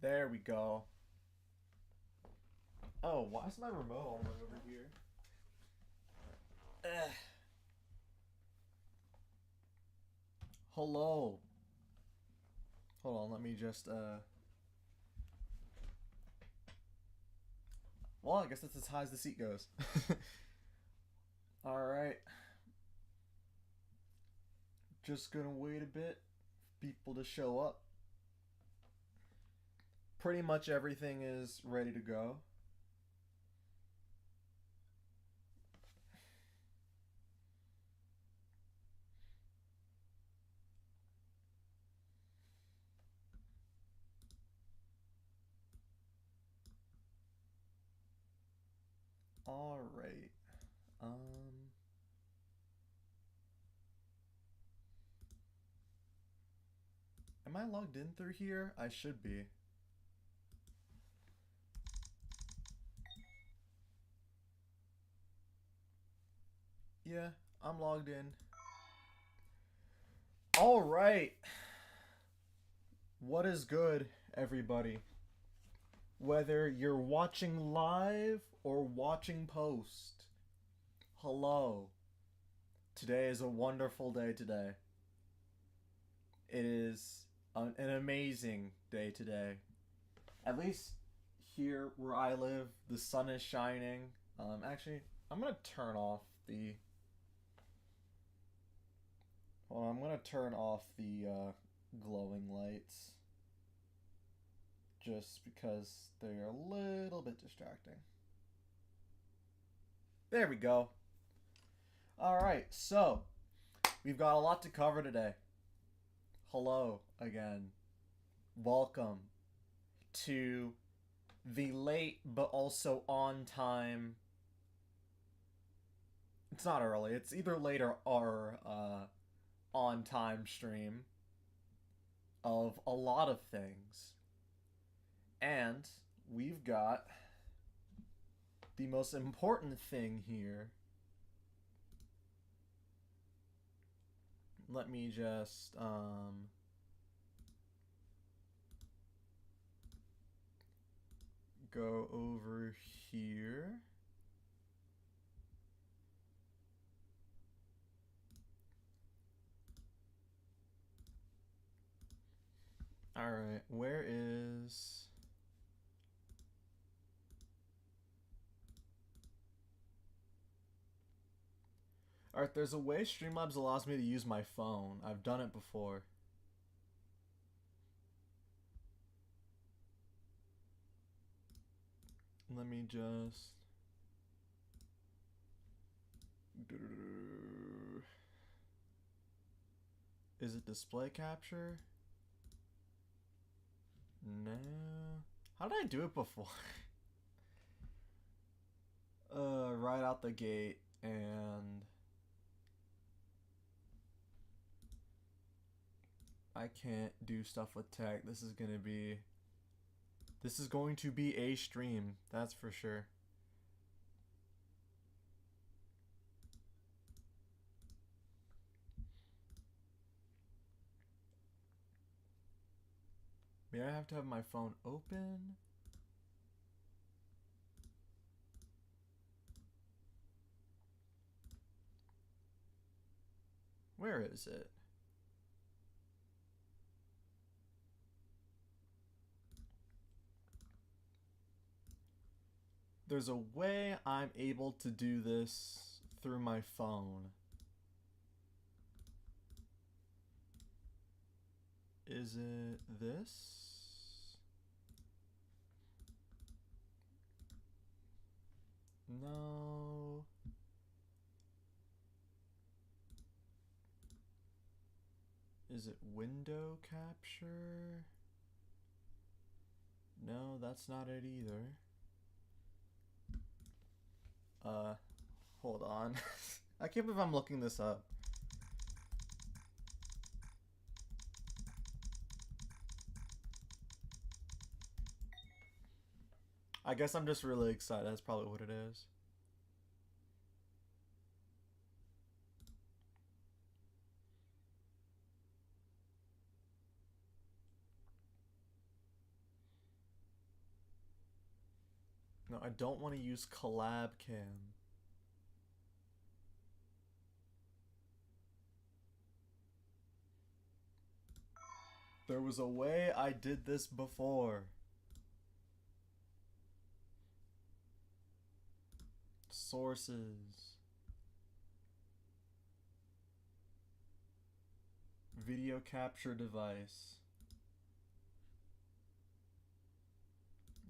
There we go. Oh, why is my remote all the way over here? Ugh. Hello. Hold on, let me just well, I guess that's as high as the seat goes. Alright. Just gonna wait a bit for people to show up. Pretty much everything is ready to go. Alright. Um Am I logged in through here? I should be. Yeah, I'm logged in. Alright. What is good, everybody? Whether you're watching live or watching post, hello. Today is a wonderful day today. It is an amazing day today. At least here where I live, the sun is shining. Actually, I'm gonna turn off the. Well, I'm gonna turn off the glowing lights just because they're a little bit distracting. There we go. Alright, so we've got a lot to cover today. Hello again. Welcome to the late but also on time. It's not early, it's either late or on time stream of a lot of things. And we've got the most important thing here. Let me just go over here. Alright, where is... Alright, there's a way Streamlabs allows me to use my phone. I've done it before. Let me just... Is it display capture? No. How did I do it before? Right out the gate and... I can't do stuff with tech. This is going to be a stream, that's for sure. May I have to have my phone open? Where is it? There's a way I'm able to do this through my phone. Is it this? No. Is it window capture? No, that's not it either. Hold on. I can't believe I'm looking this up. I guess I'm just really excited. That's probably what it is. No, I don't want to use collab cam. There was a way I did this before. Sources. Video capture device.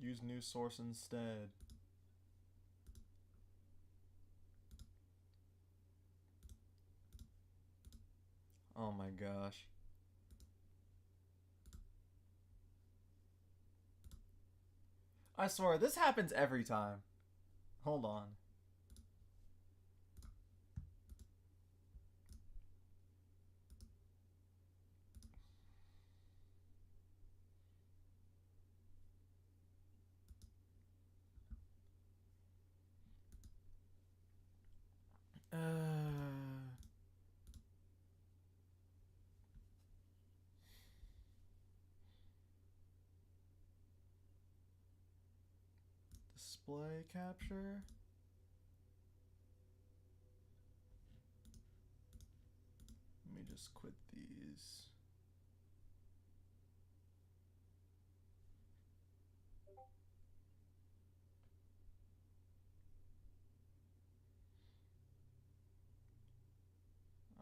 Use new source instead. Oh my gosh. I swear, this happens every time. Hold on. Display capture. Let me just quit these.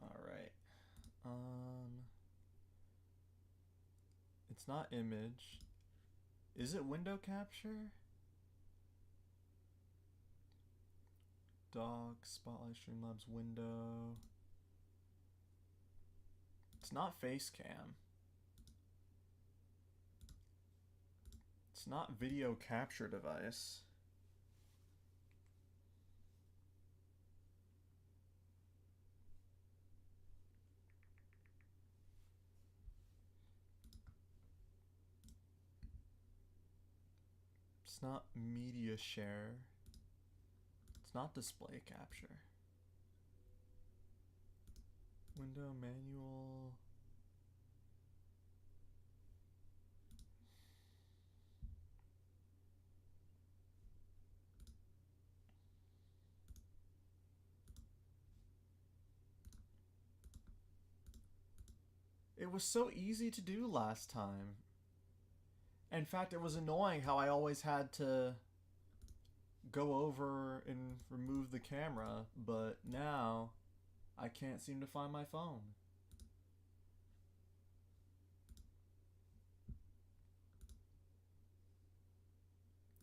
All right. It's not image. Is it window capture? Dock, Spotlight, Streamlabs, window. It's not face cam. It's not video capture device. It's not media share. It's not display capture. Window manual. It was so easy to do last time. In fact, it was annoying how I always had to go over and remove the camera, but now I can't seem to find my phone.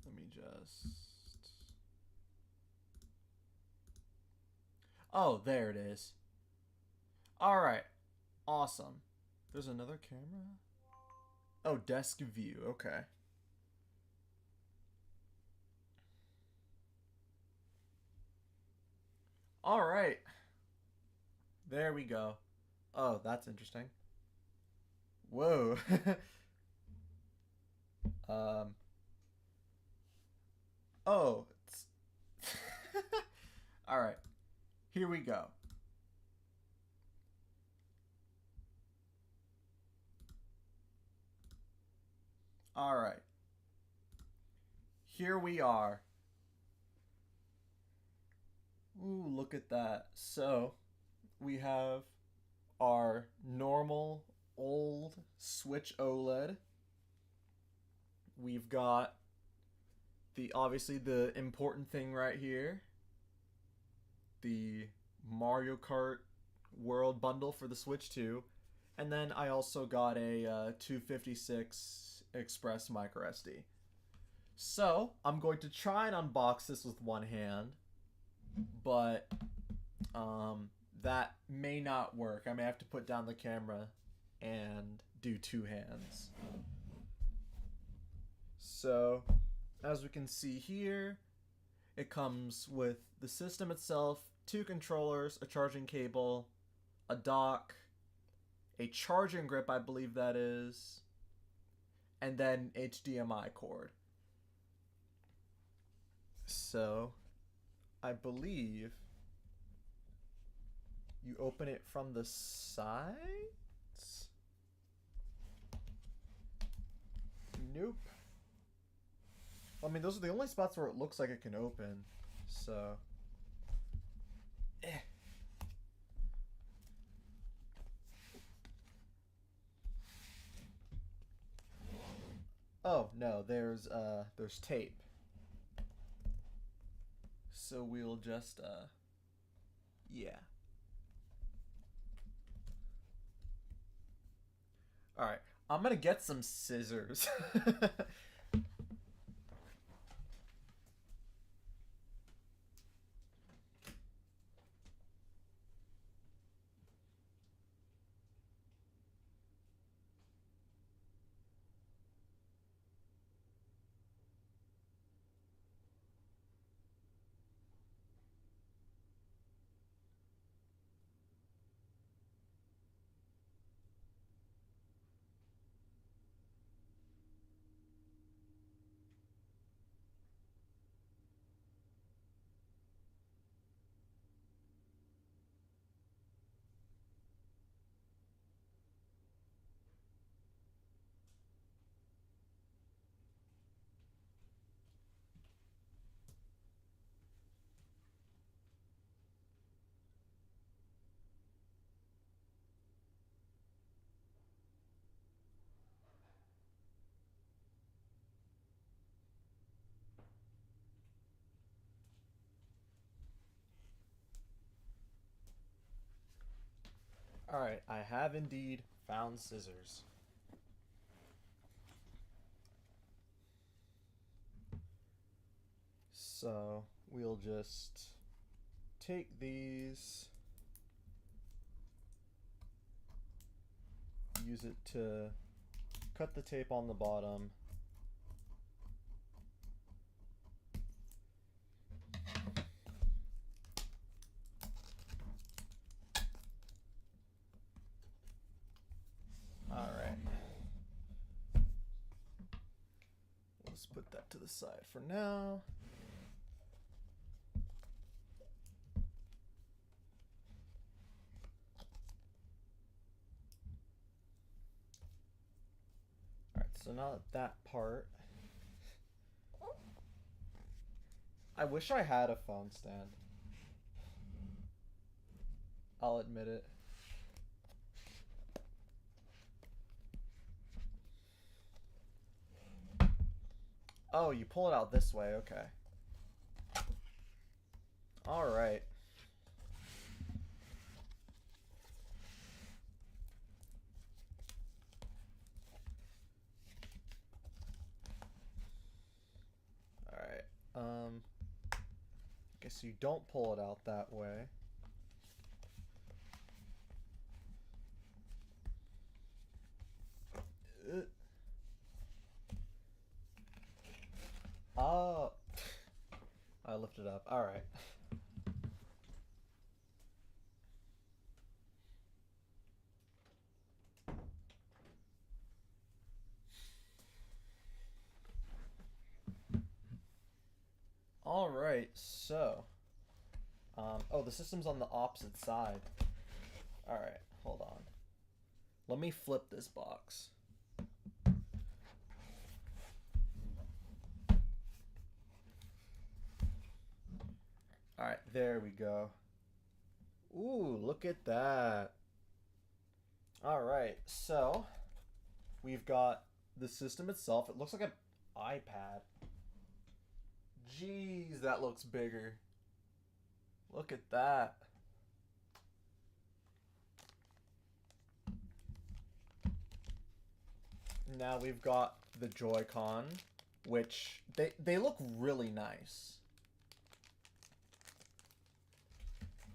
Let me just... Oh, there it is. Alright. Awesome. There's another camera? Oh, desk view. Okay. Alright. There we go. Oh, that's interesting. Whoa. Oh. Alright. Here we go. Alright. Here we are. Ooh, look at that. So, we have our normal old Switch OLED. We've got obviously the important thing right here. The Mario Kart World Bundle for the Switch 2. And then I also got a 256 Express micro SD. So, I'm going to try and unbox this with one hand. But that may not work. I may have to put down the camera and do two hands. So, as we can see here, it comes with the system itself, two controllers, a charging cable, a dock, a charging grip, I believe that is, and then HDMI cord. So, I believe you open it from the sides? Nope. I mean, those are the only spots where it looks like it can open. So. Eh. Oh, no, there's tape. So we'll just, yeah. Alright, I'm gonna get some scissors. Alright, I have indeed found scissors. So we'll just take these, use it to cut the tape on the bottom. Alright. Let's put that to the side for now. Alright, so now that part. I wish I had a phone stand. I'll admit it. Oh, you pull it out this way, okay. Alright. Alright, guess you don't pull it out that way. Oh, I lifted up. All right. All right. So, oh, the system's on the opposite side. All right. Hold on. Let me flip this box. All right, there we go. Ooh, look at that. All right, so we've got the system itself. It looks like an iPad. Jeez, that looks bigger. Look at that. Now we've got the Joy-Con, which they look really nice.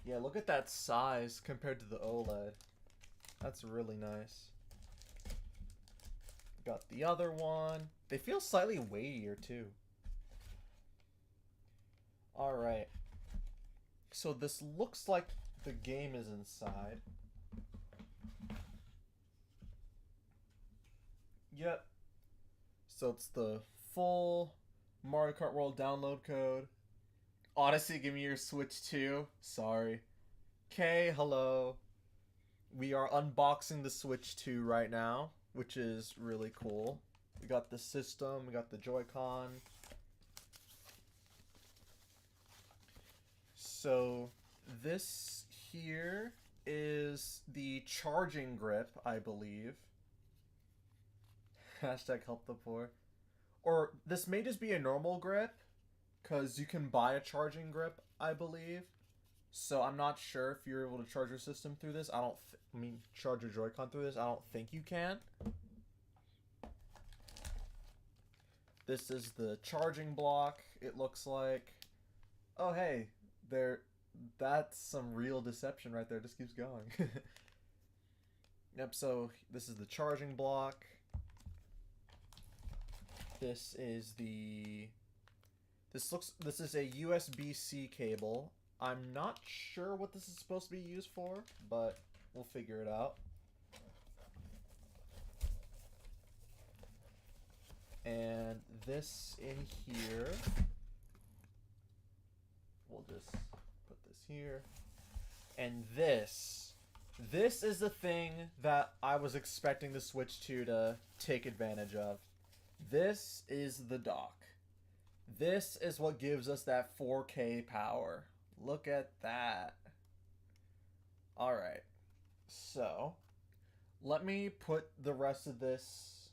Yeah, look at that size compared to the OLED. That's really nice. Got the other one. They feel slightly weightier too. Alright. So this looks like the game is inside. Yep. So it's the full Mario Kart World download code. Odyssey, give me your Switch 2. Sorry. Okay, hello. We are unboxing the Switch 2 right now, which is really cool. We got the system, we got the Joy-Con. So this here is the charging grip, I believe. Hashtag help the poor. Or this may just be a normal grip, because you can buy a charging grip, I believe. So I'm not sure if you're able to charge your system through this. Charge your Joy-Con through this. I don't think you can. This is the charging block, it looks like. Oh, hey, that's some real deception right there. It just keeps going. Yep, so this is the charging block. This is this is a USB-C cable. I'm not sure what this is supposed to be used for, but we'll figure it out. And this in here, we'll just put this here. And this is the thing that I was expecting the Switch 2 to take advantage of. This is the dock. This is what gives us that 4K power. Look at that. Alright. So, let me put the rest of this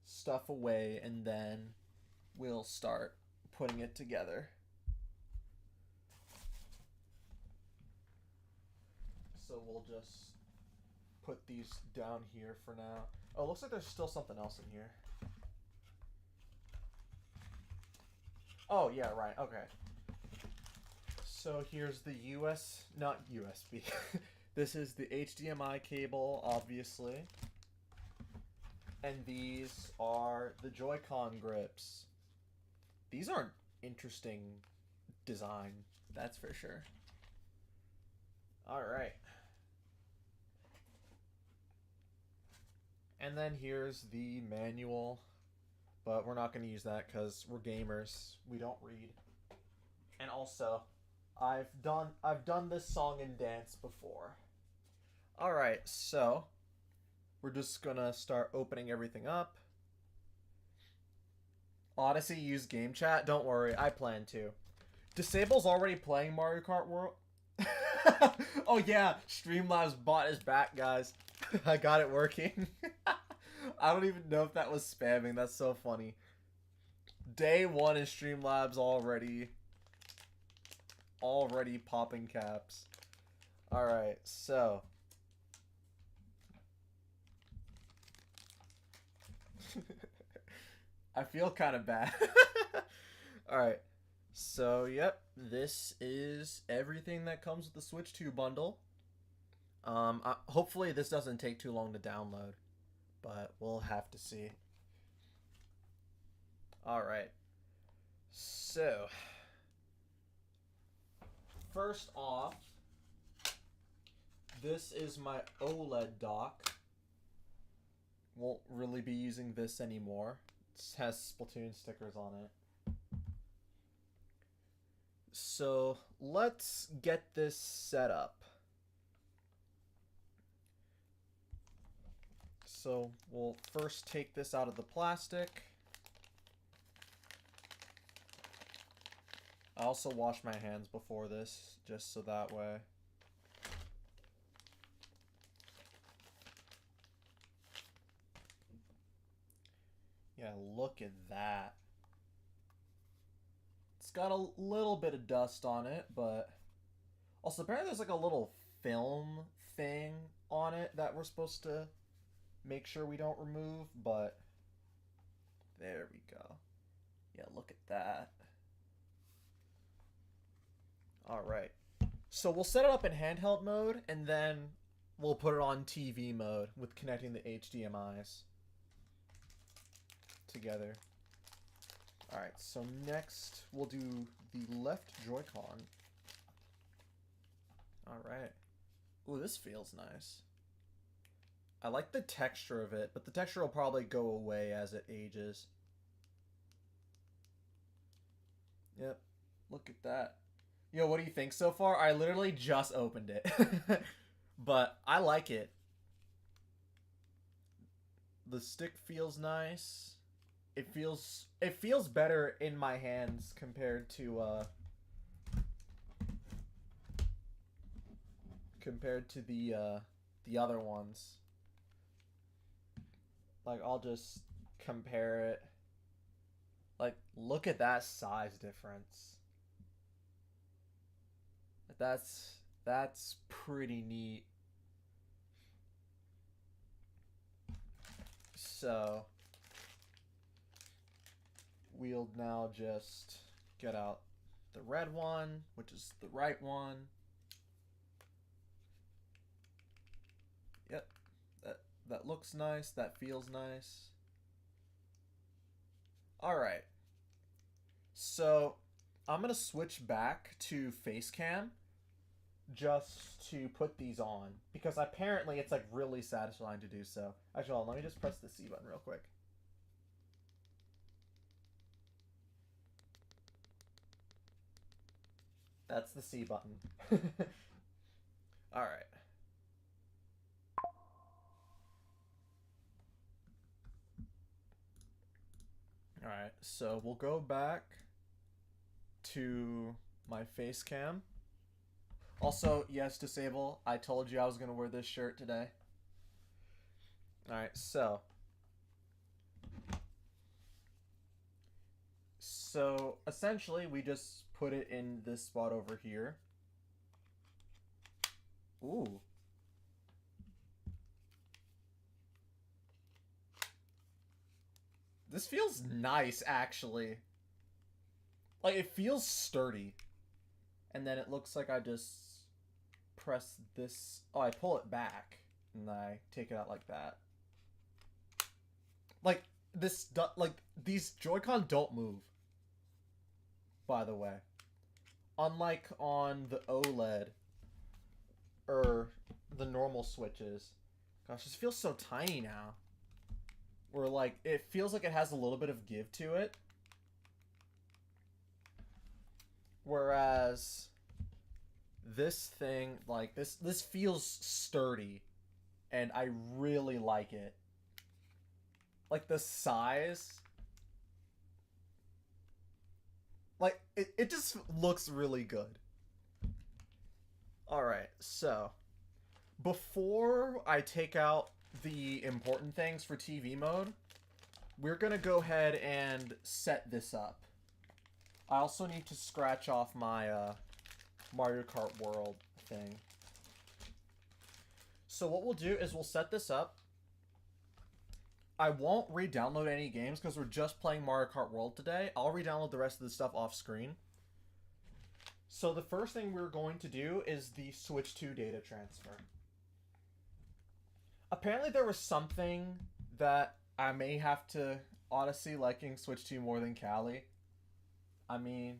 stuff away and then we'll start putting it together. So we'll just put these down here for now. Oh, looks like there's still something else in here. Oh, yeah, right, okay. So here's the not USB. This is the HDMI cable, obviously. And these are the Joy-Con grips. These aren't interesting design, that's for sure. Alright. And then here's the manual. But we're not going to use that because we're gamers. We don't read. And also, I've done this song and dance before. Alright, so we're just gonna start opening everything up. Odyssey use game chat? Don't worry, I plan to. Disable's already playing Mario Kart World. Oh yeah, Streamlabs bot is back, guys. I got it working. I don't even know if that was spamming. That's so funny. Day 1 in Streamlabs already popping caps. Alright, so I feel kind of bad. Alright, so yep, this is everything that comes with the Switch 2 bundle. Hopefully this doesn't take too long to download, but we'll have to see. Alright, so first off, this is my OLED dock. Won't really be using this anymore. It has Splatoon stickers on it. So let's get this set up. So we'll first take this out of the plastic. I also wash my hands before this, just so that way. Yeah, look at that. It's got a little bit of dust on it, but also apparently there's like a little film thing on it that we're supposed to make sure we don't remove, but there we go. Yeah, look at that. Alright, so we'll set it up in handheld mode, and then we'll put it on TV mode with connecting the HDMIs together. Alright, so next we'll do the left Joy-Con. Alright. Ooh, this feels nice. I like the texture of it, but the texture will probably go away as it ages. Yep, look at that. Yo, what do you think so far? I literally just opened it. But I like it. The stick feels nice. It feels better in my hands compared to compared to the other ones. Like, I'll just compare it. Like, look at that size difference. That's pretty neat. So we'll now just get out the red one, which is the right one. Yep, that looks nice. That feels nice. All right. So I'm gonna switch back to face cam just to put these on because apparently it's like really satisfying to do so. Actually, let me just press the C button real quick. That's the C button. All right. All right. So we'll go back to my face cam. Also, yes, disable. I told you I was going to wear this shirt today. All right. So essentially we just put it in this spot over here. Ooh. This feels nice, actually. Like, it feels sturdy. And then it looks like I just press this. Oh, I pull it back. And I take it out like that. Like, these Joy-Con don't move. By the way. Unlike on the OLED. Or the normal Switches. Gosh, this feels so tiny now. Where, like, it feels like it has a little bit of give to it. Whereas this thing, like, this feels sturdy. And I really like it. Like, the size. Like, it just looks really good. Alright, so before I take out the important things for TV mode, we're gonna go ahead and set this up. I also need to scratch off my Mario Kart World thing. So what we'll do is we'll set this up. I won't re-download any games because we're just playing Mario Kart World today. I'll re-download the rest of the stuff off screen. So the first thing we're going to do is the Switch 2 data transfer. Apparently there was something that I may have to Odyssey liking Switch 2 more than Callie. I mean,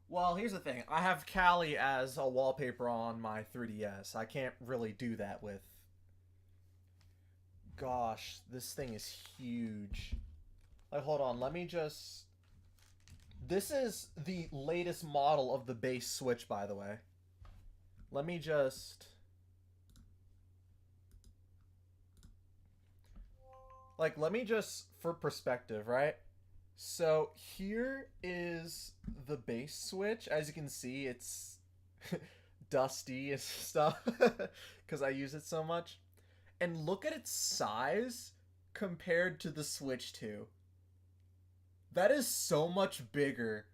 well, here's the thing. I have Callie as a wallpaper on my 3DS. I can't really do that with... Gosh, this thing is huge. Like, hold on, let me just... This is the latest model of the base Switch, by the way. Let me just... Like, let me just... For perspective, right? So, here is the base Switch. As you can see, it's dusty and stuff. Because I use it so much. And look at its size compared to the Switch 2. That is so much bigger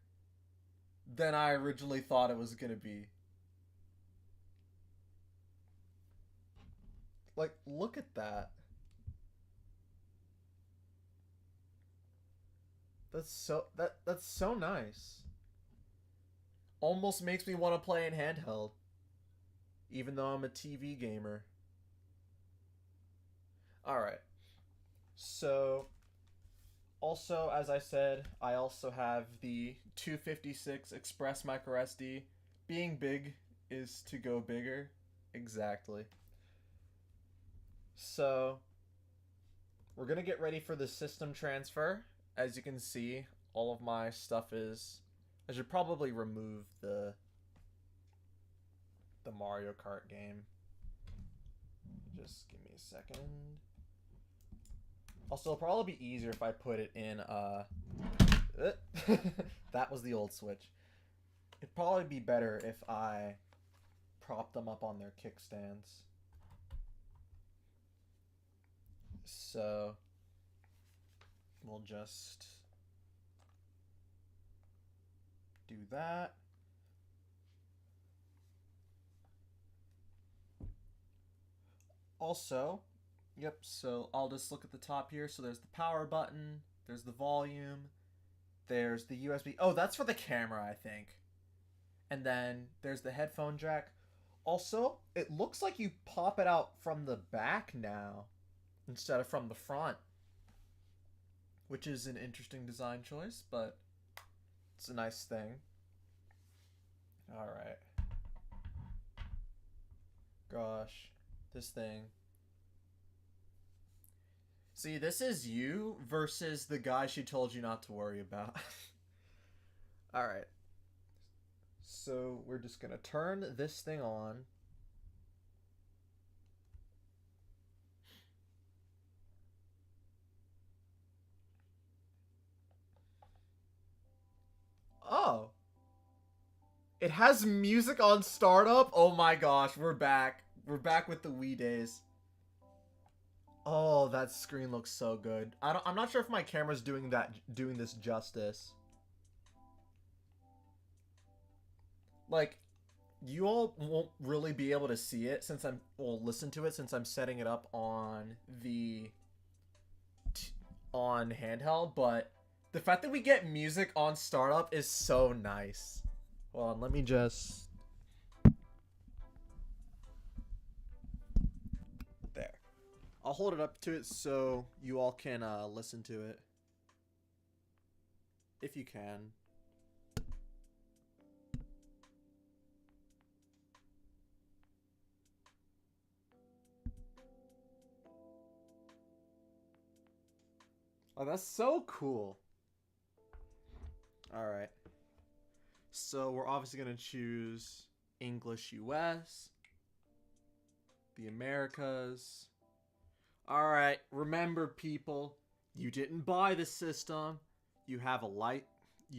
than I originally thought it was going to be. Like, look at that. That's so nice. Almost makes me want to play in handheld. Even though I'm a TV gamer. Alright. So... Also, as I said, I also have the 256 Express microSD. Being big is to go bigger. Exactly. So, we're going to get ready for the system transfer. As you can see, all of my stuff is... I should probably remove the Mario Kart game. Just give me a second. Also, it'll probably be easier if I put it in, that was the old Switch. It'd probably be better if I prop them up on their kickstands. So we'll just do that. Also, yep, so I'll just look at the top here. So there's the power button, there's the volume, there's the USB. Oh, that's for the camera, I think. And then there's the headphone jack. Also, it looks like you pop it out from the back now instead of from the front, which is an interesting design choice, but it's a nice thing. All right. Gosh, this thing. See, this is you versus the guy she told you not to worry about. All right. So we're just going to turn this thing on. Oh. It has music on startup? Oh my gosh, we're back. We're back with the Wii days. Oh, that screen looks so good. I'm not sure if my camera's doing this justice. Like, you all won't really be able to see it since listen to it since I'm setting it up on on handheld, but the fact that we get music on startup is so nice. Hold on, let me just... There. I'll hold it up to it so you all can listen to it. If you can. Oh, that's so cool. Alright. So we're obviously going to choose English US. The Americas. Alright, remember people, you didn't buy the system. You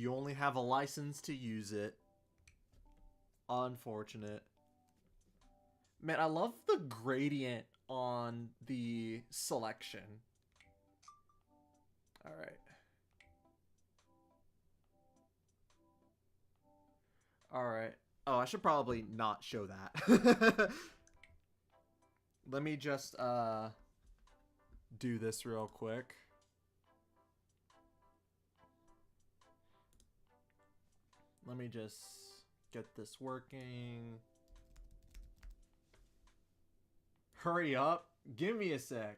only have a license to use it. Unfortunate. Man, I love the gradient on the selection. Alright. Alright. Oh, I should probably not show that. Let me just do this real quick. Let me just get this working. Hurry up. Give me a sec.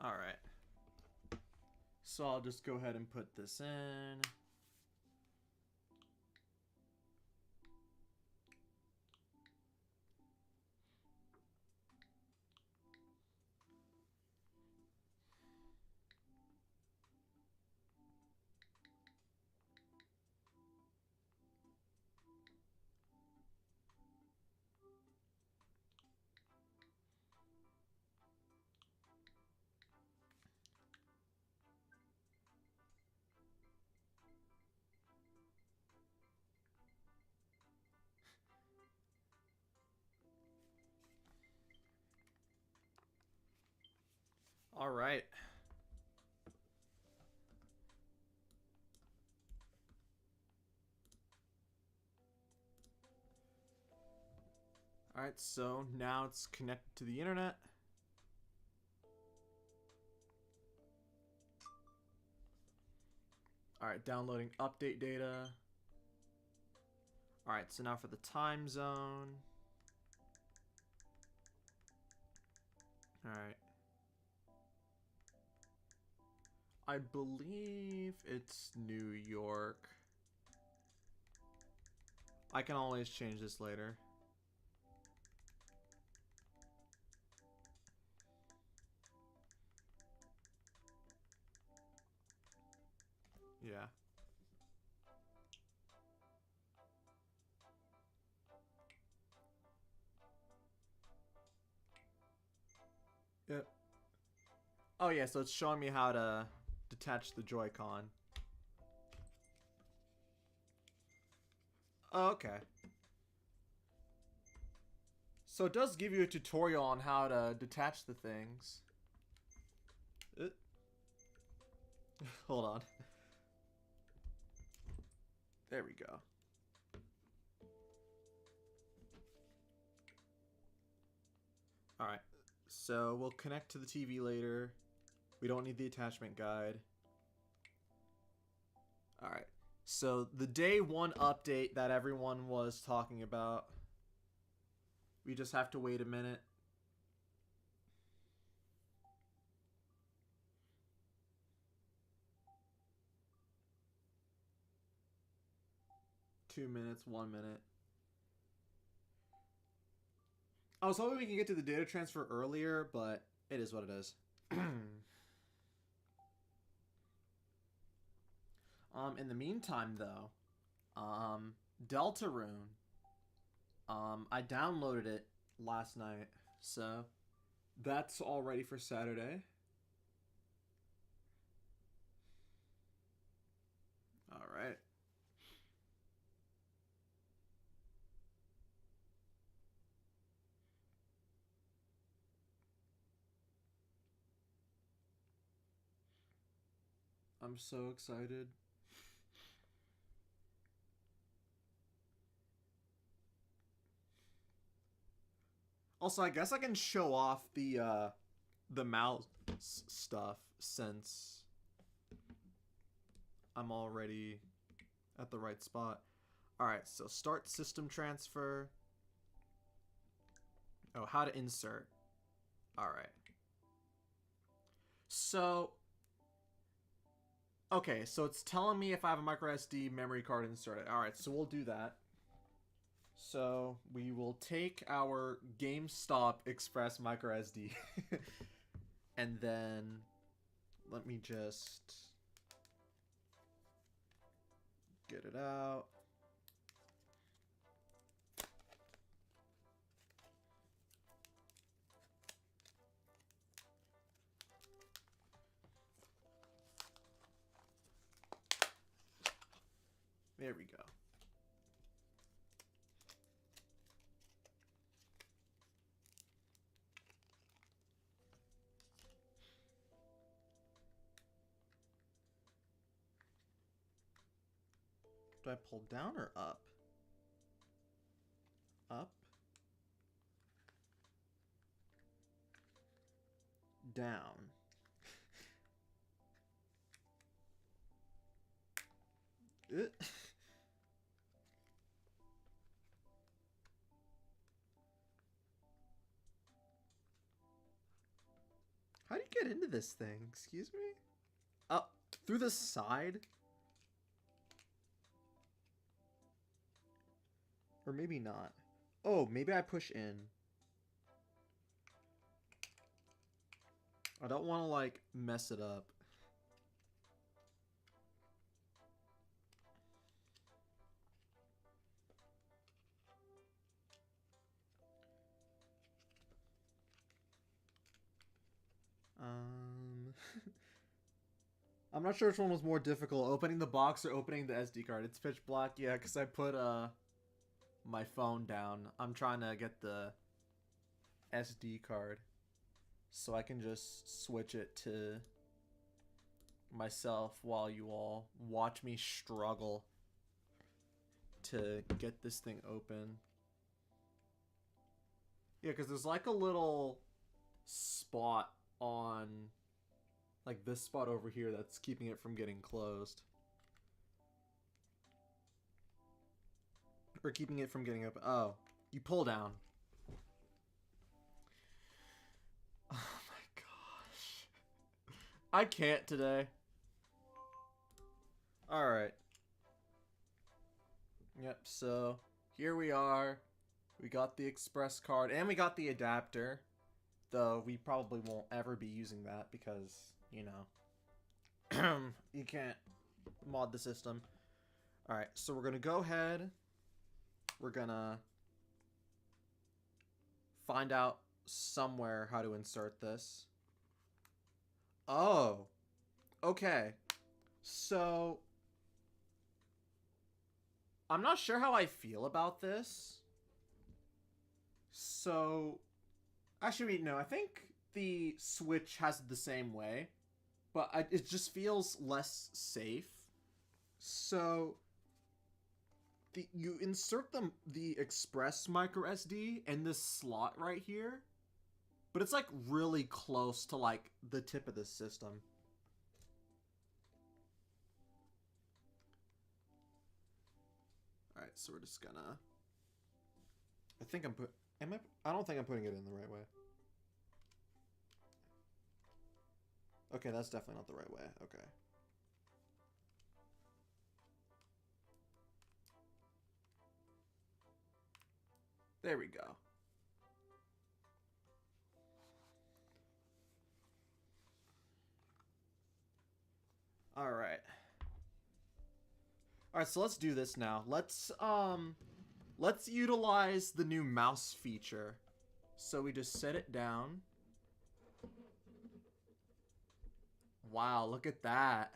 Alright. So I'll just go ahead and put this in. Alright. Alright, so now it's connected to the internet. Alright, downloading update data. Alright, so now for the time zone. Alright. I believe it's New York. I can always change this later. Yeah. Yep. Oh yeah, so it's showing me how to detach the Joy-Con. Oh, okay. So it does give you a tutorial on how to detach the things. Hold on. There we go. Alright. So we'll connect to the TV later. We don't need the attachment guide. Alright. So the day 1 update that everyone was talking about. We just have to wait a minute. Two minutes, 1 minute. I was hoping we could get to the data transfer earlier, but it is what it is. In the meantime, though, Deltarune, I downloaded it last night, so that's all ready for Saturday. All right. I'm so excited. Also, I guess I can show off the mouse stuff since I'm already at the right spot. All right, so start system transfer. Oh, how to insert. All right. So, okay, so it's telling me if I have a micro SD memory card inserted. All right, so we'll do that. So we will take our GameStop Express micro SD and then let me just get it out. There we go. Do I pull down or up? Up. Down. How do you get into this thing? Excuse me? Up through the side? Or maybe not. Oh, maybe I push in. I don't want to, like, mess it up. I'm not sure which one was more difficult, opening the box or opening the SD card. It's pitch black, yeah, because I put my phone down. I'm trying to get the SD card so I can just switch it to myself while you all watch me struggle to get this thing open. Yeah, because there's like a little spot on, like this spot over here that's keeping it from getting closed. Or keeping it from getting open. Oh, you pull down. Oh my gosh. I can't today. Alright. Yep, so here we are. We got the express card and we got the adapter. Though we probably won't ever be using that because, you know, you can't mod the system. All right, so we're gonna go ahead. We're gonna find out somewhere how to insert this. Oh, okay. So I'm not sure how I feel about this. So actually, no, I think the Switch has it the same way, but it just feels less safe. So you insert the Express micro SD in this slot right here, but it's like really close to like the tip of the system. All right, so we're just gonna. I think I'm put. Am I? I don't think I'm putting it in the right way. Okay, that's definitely not the right way. Okay. There we go. All right. All right, so let's do this now. Let's utilize the new mouse feature. So we just set it down. Wow, look at that.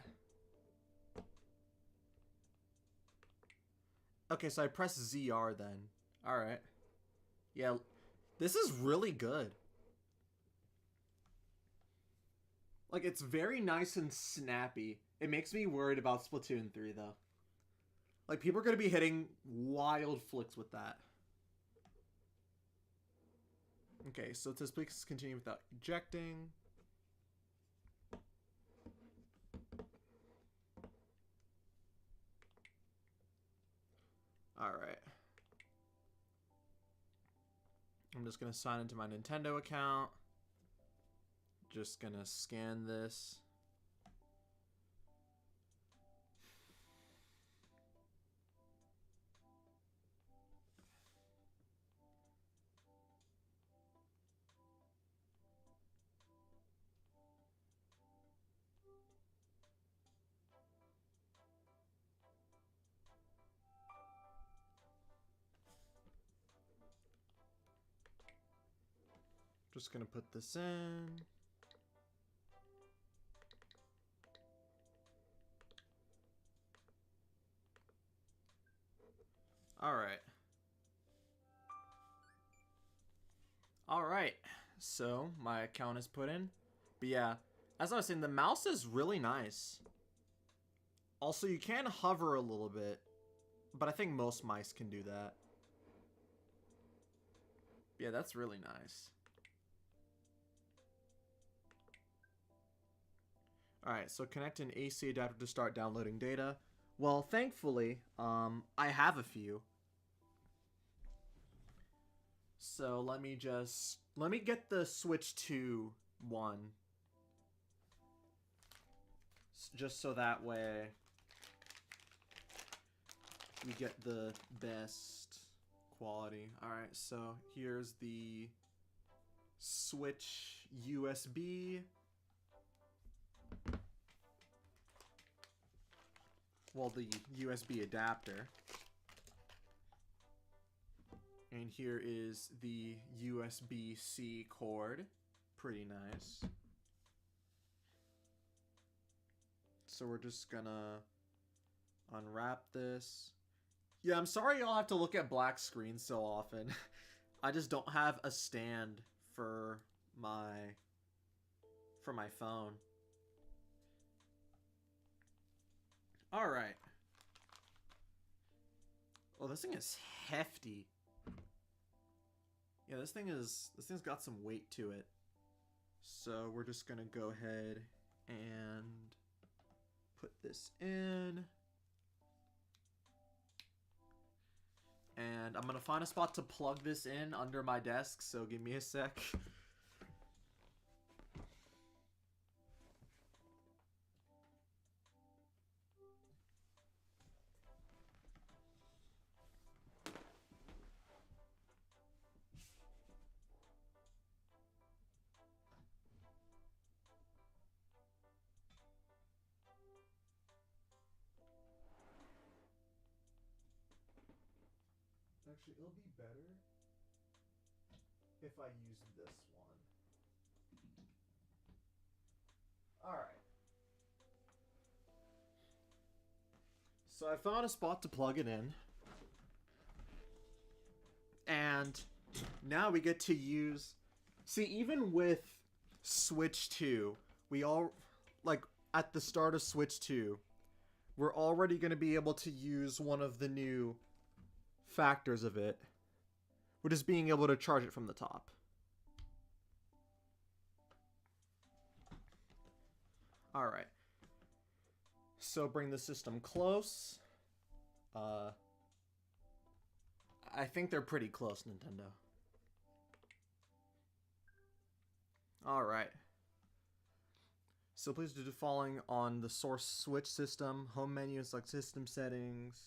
Okay, so I press ZR then. All right. Yeah, this is really good. Like, it's very nice and snappy. It makes me worried about Splatoon 3, though. Like, people are going to be hitting wild flicks with that. Okay, so it says please continue without ejecting. Alright. I'm just going to sign into my Nintendo account. Just going to scan this. Just going to put this in. Alright. Alright. So, my account is put in. But yeah, as I was saying, the mouse is really nice. Also, you can hover a little bit. But I think most mice can do that. Yeah, that's really nice. Alright, so connect an AC adapter to start downloading data. Well, thankfully, I have a few. So let me get the Switch 2 one. Just so that way we get the best quality. Alright, so here's the Switch USB. Well, the USB adapter. And here is the USB-C cord. Pretty nice. So we're just gonna unwrap this. Yeah, I'm sorry y'all have to look at black screens so often. I just don't have a stand for my phone. All right. Oh, this thing is hefty. Yeah, this thing's got some weight to it. So we're just gonna go ahead and put this in. And I'm gonna find a spot to plug this in under my desk, so give me a sec. Actually, it'll be better if I use this one. Alright. So I found a spot to plug it in. And now we get to use... See, even with Switch 2, we all... Like, at the start of Switch 2, we're already going to be able to use one of the new factors of it, which is being able to charge it from the top. Alright. So bring the system close. I think they're pretty close, Nintendo. Alright. So please do the following on the source Switch system. Home menu, select system settings.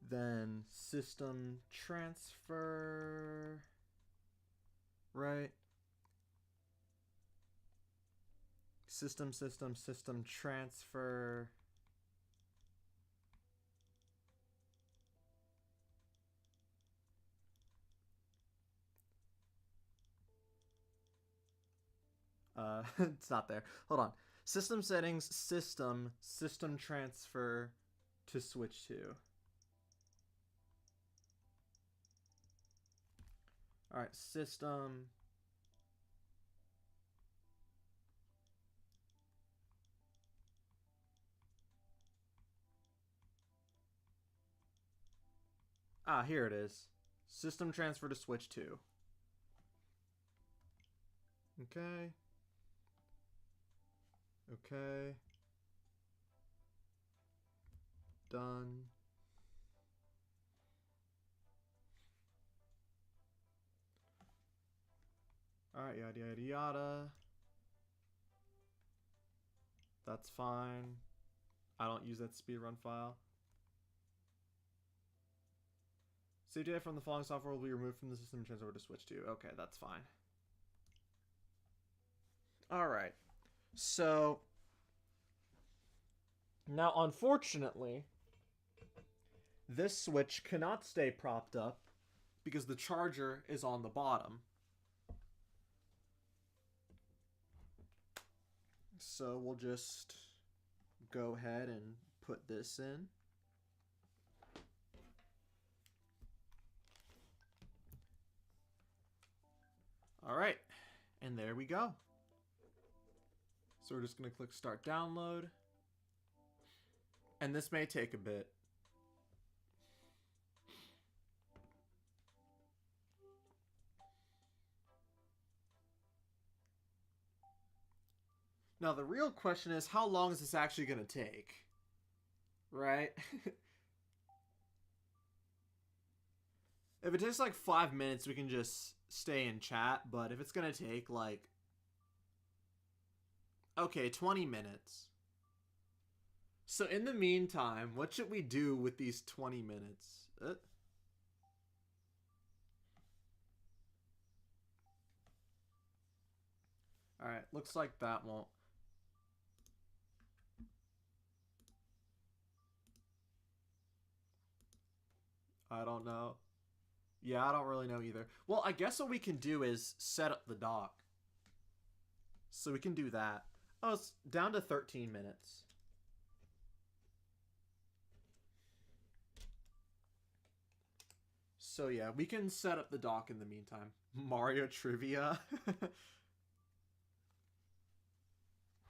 Then system transfer. Right. System transfer. It's not there. Hold on. System settings, system transfer to Switch 2. Alright, system. Ah, here it is. System transfer to Switch 2. Okay. Okay. Done. Alright, yada yada yada. That's fine. I don't use that speedrun file. Save data from the following software will be removed from the system and transferred to Switch 2. Okay, that's fine. Alright. So, now unfortunately, this Switch cannot stay propped up because the charger is on the bottom. So we'll just go ahead and put this in. Alright, and there we go. So we're just going to click Start Download. And this may take a bit. Now the real question is, how long is this actually going to take? Right? If it takes like 5 minutes, we can just stay in chat. But if it's going to take like... Okay, 20 minutes. So in the meantime, what should we do with these 20 minutes? Alright, looks like that won't... I don't know. Yeah, I don't really know either. Well, I guess what we can do is set up the dock. So we can do that. Oh, it's down to 13 minutes. So yeah, we can set up the dock in the meantime. Mario trivia?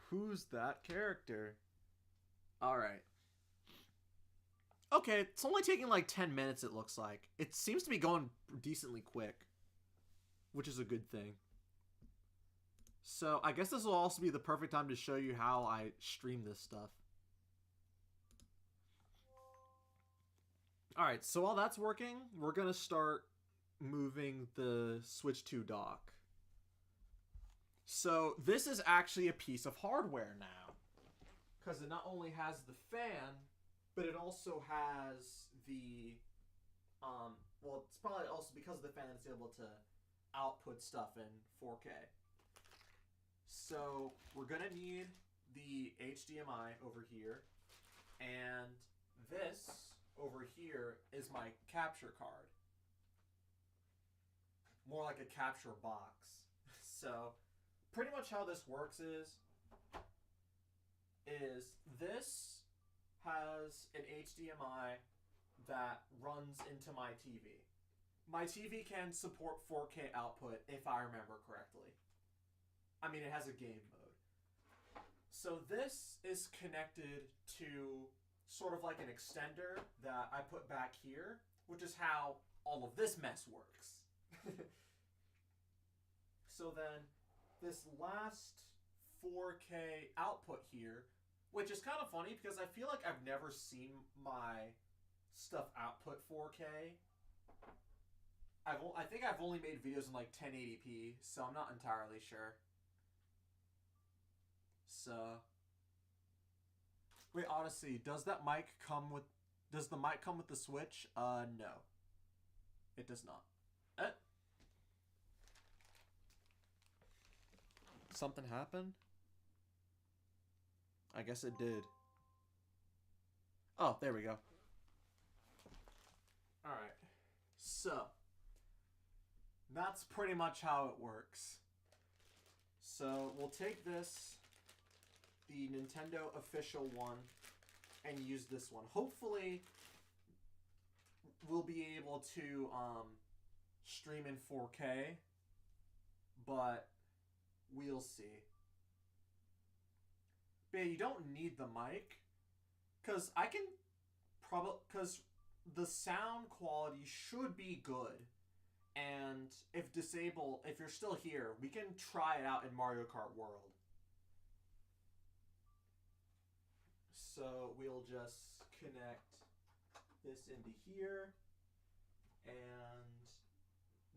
Who's that character? Alright. Okay, it's only taking like 10 minutes, it looks like. It seems to be going decently quick, which is a good thing. So I guess this will also be the perfect time to show you how I stream this stuff. Alright, so while that's working, we're going to start moving the Switch 2 dock. So this is actually a piece of hardware now, because it not only has the fan, but it also has the, well, it's probably also because of the fan it's able to output stuff in 4K. So we're going to need the HDMI over here. And this over here is my capture card. More like a capture box. So pretty much how this works is this has an HDMI that runs into my TV. My TV can support 4K output if I remember correctly. I mean, it has a game mode. So this is connected to sort of like an extender that I put back here, which is how all of this mess works. So then this last 4K output here, which is kind of funny because I feel like I've never seen my stuff output 4K. I think I've only made videos in like 1080p, so I'm not entirely sure. So, wait, honestly, does the mic come with the Switch? No. It does not. Something happened? I guess it did. Oh, there we go. Alright. So, that's pretty much how it works. So, we'll take this, the Nintendo official one, and use this one. Hopefully, we'll be able to stream in 4K, but we'll see. But yeah, you don't need the mic, because because the sound quality should be good. And if you're still here, we can try it out in Mario Kart World. So we'll just connect this into here. And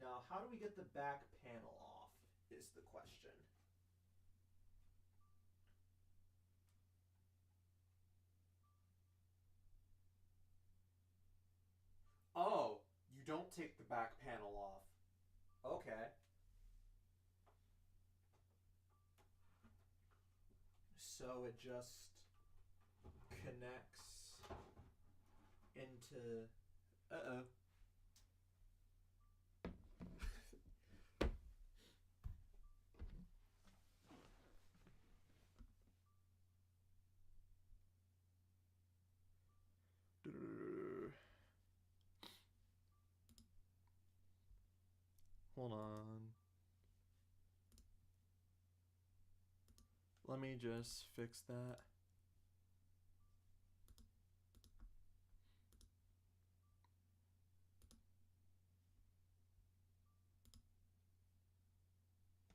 now, how do we get the back panel off is the question. Oh, you don't take the back panel off. Okay. So it just connects into... Uh-oh. Hold on. Let me just fix that.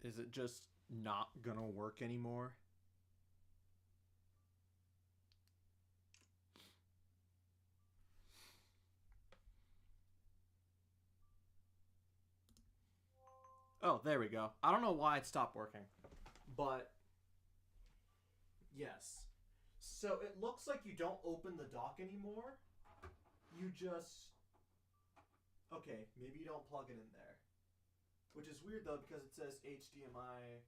Is it just not gonna work anymore? Oh, there we go. I don't know why it stopped working, but yes. So it looks like you don't open the dock anymore. You just... Okay, maybe you don't plug it in there. Which is weird though, because it says HDMI.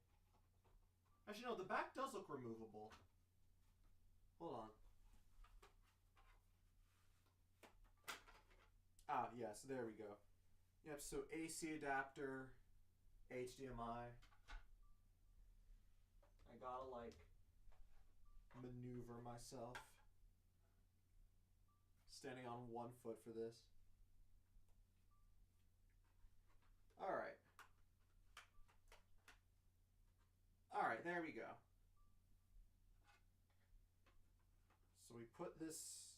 Actually, no, the back does look removable. Hold on. Ah, yes, there we go. Yep, so AC adapter, HDMI. I gotta, like, maneuver myself. Standing on one foot for this. Alright. Alright, there we go. So we put this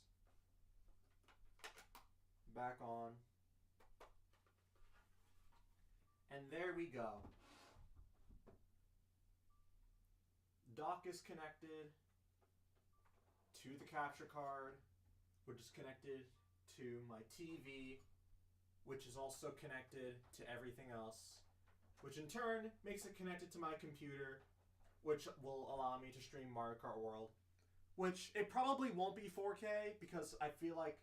back on. And there we go. Dock is connected to the capture card, which is connected to my TV, which is also connected to everything else, which in turn makes it connected to my computer, which will allow me to stream Mario Kart World, which it probably won't be 4K because I feel like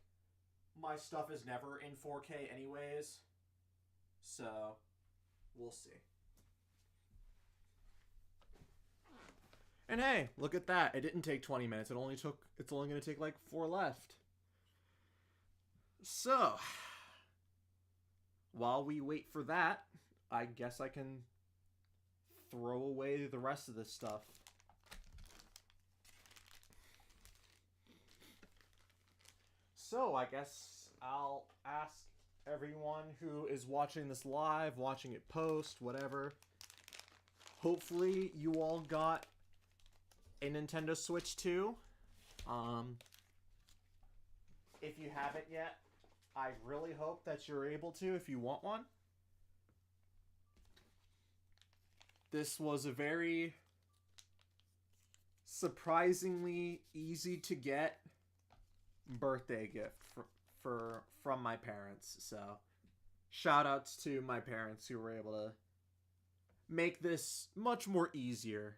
my stuff is never in 4K anyways, so we'll see. And hey, look at that. It didn't take 20 minutes. It's only going to take like 4 left. So, while we wait for that, I guess I can throw away the rest of this stuff. So, I guess I'll ask everyone who is watching this live, watching it post, whatever. Hopefully, you all got a Nintendo Switch 2. If you haven't yet, I really hope that you're able to if you want one. This was a very surprisingly easy to get birthday gift from my parents. So, shout outs to my parents who were able to make this much more easier.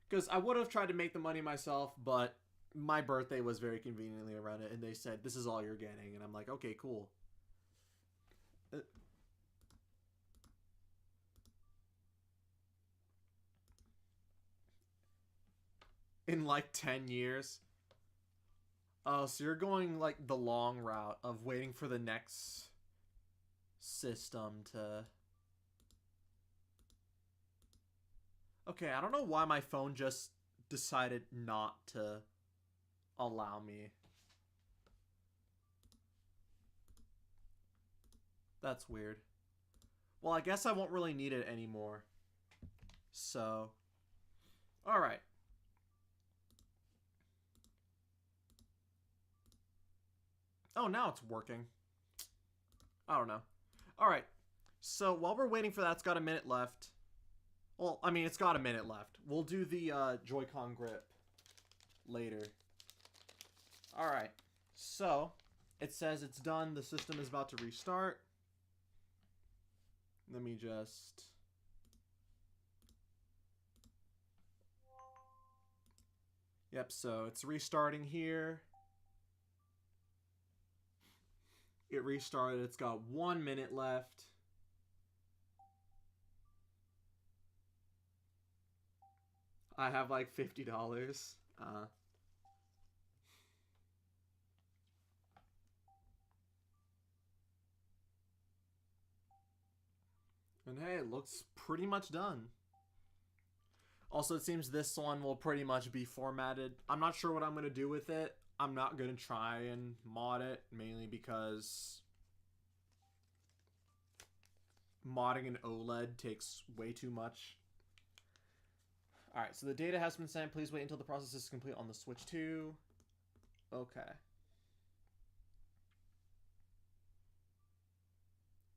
Because I would have tried to make the money myself, but my birthday was very conveniently around it, and they said, this is all you're getting. And I'm like, okay, cool. In like 10 years. Oh, so you're going like the long route of waiting for the next system to... Okay, I don't know why my phone just decided not to allow me. That's weird. Well, I guess I won't really need it anymore. So, alright. Oh, now it's working. I don't know. Alright, so while we're waiting for that, it's got a minute left. Well, I mean, it's got a minute left. We'll do the Joy-Con grip later. Alright, so it says it's done. The system is about to restart. Let me just... Yep, so it's restarting here. It restarted. It's got 1 minute left. I have like $50. And hey, it looks pretty much done. Also, it seems this one will pretty much be formatted. I'm not sure what I'm going to do with it. I'm not going to try and mod it, mainly because modding an OLED takes way too much. Alright, so the data has been sent. Please wait until the process is complete on the Switch 2. Okay.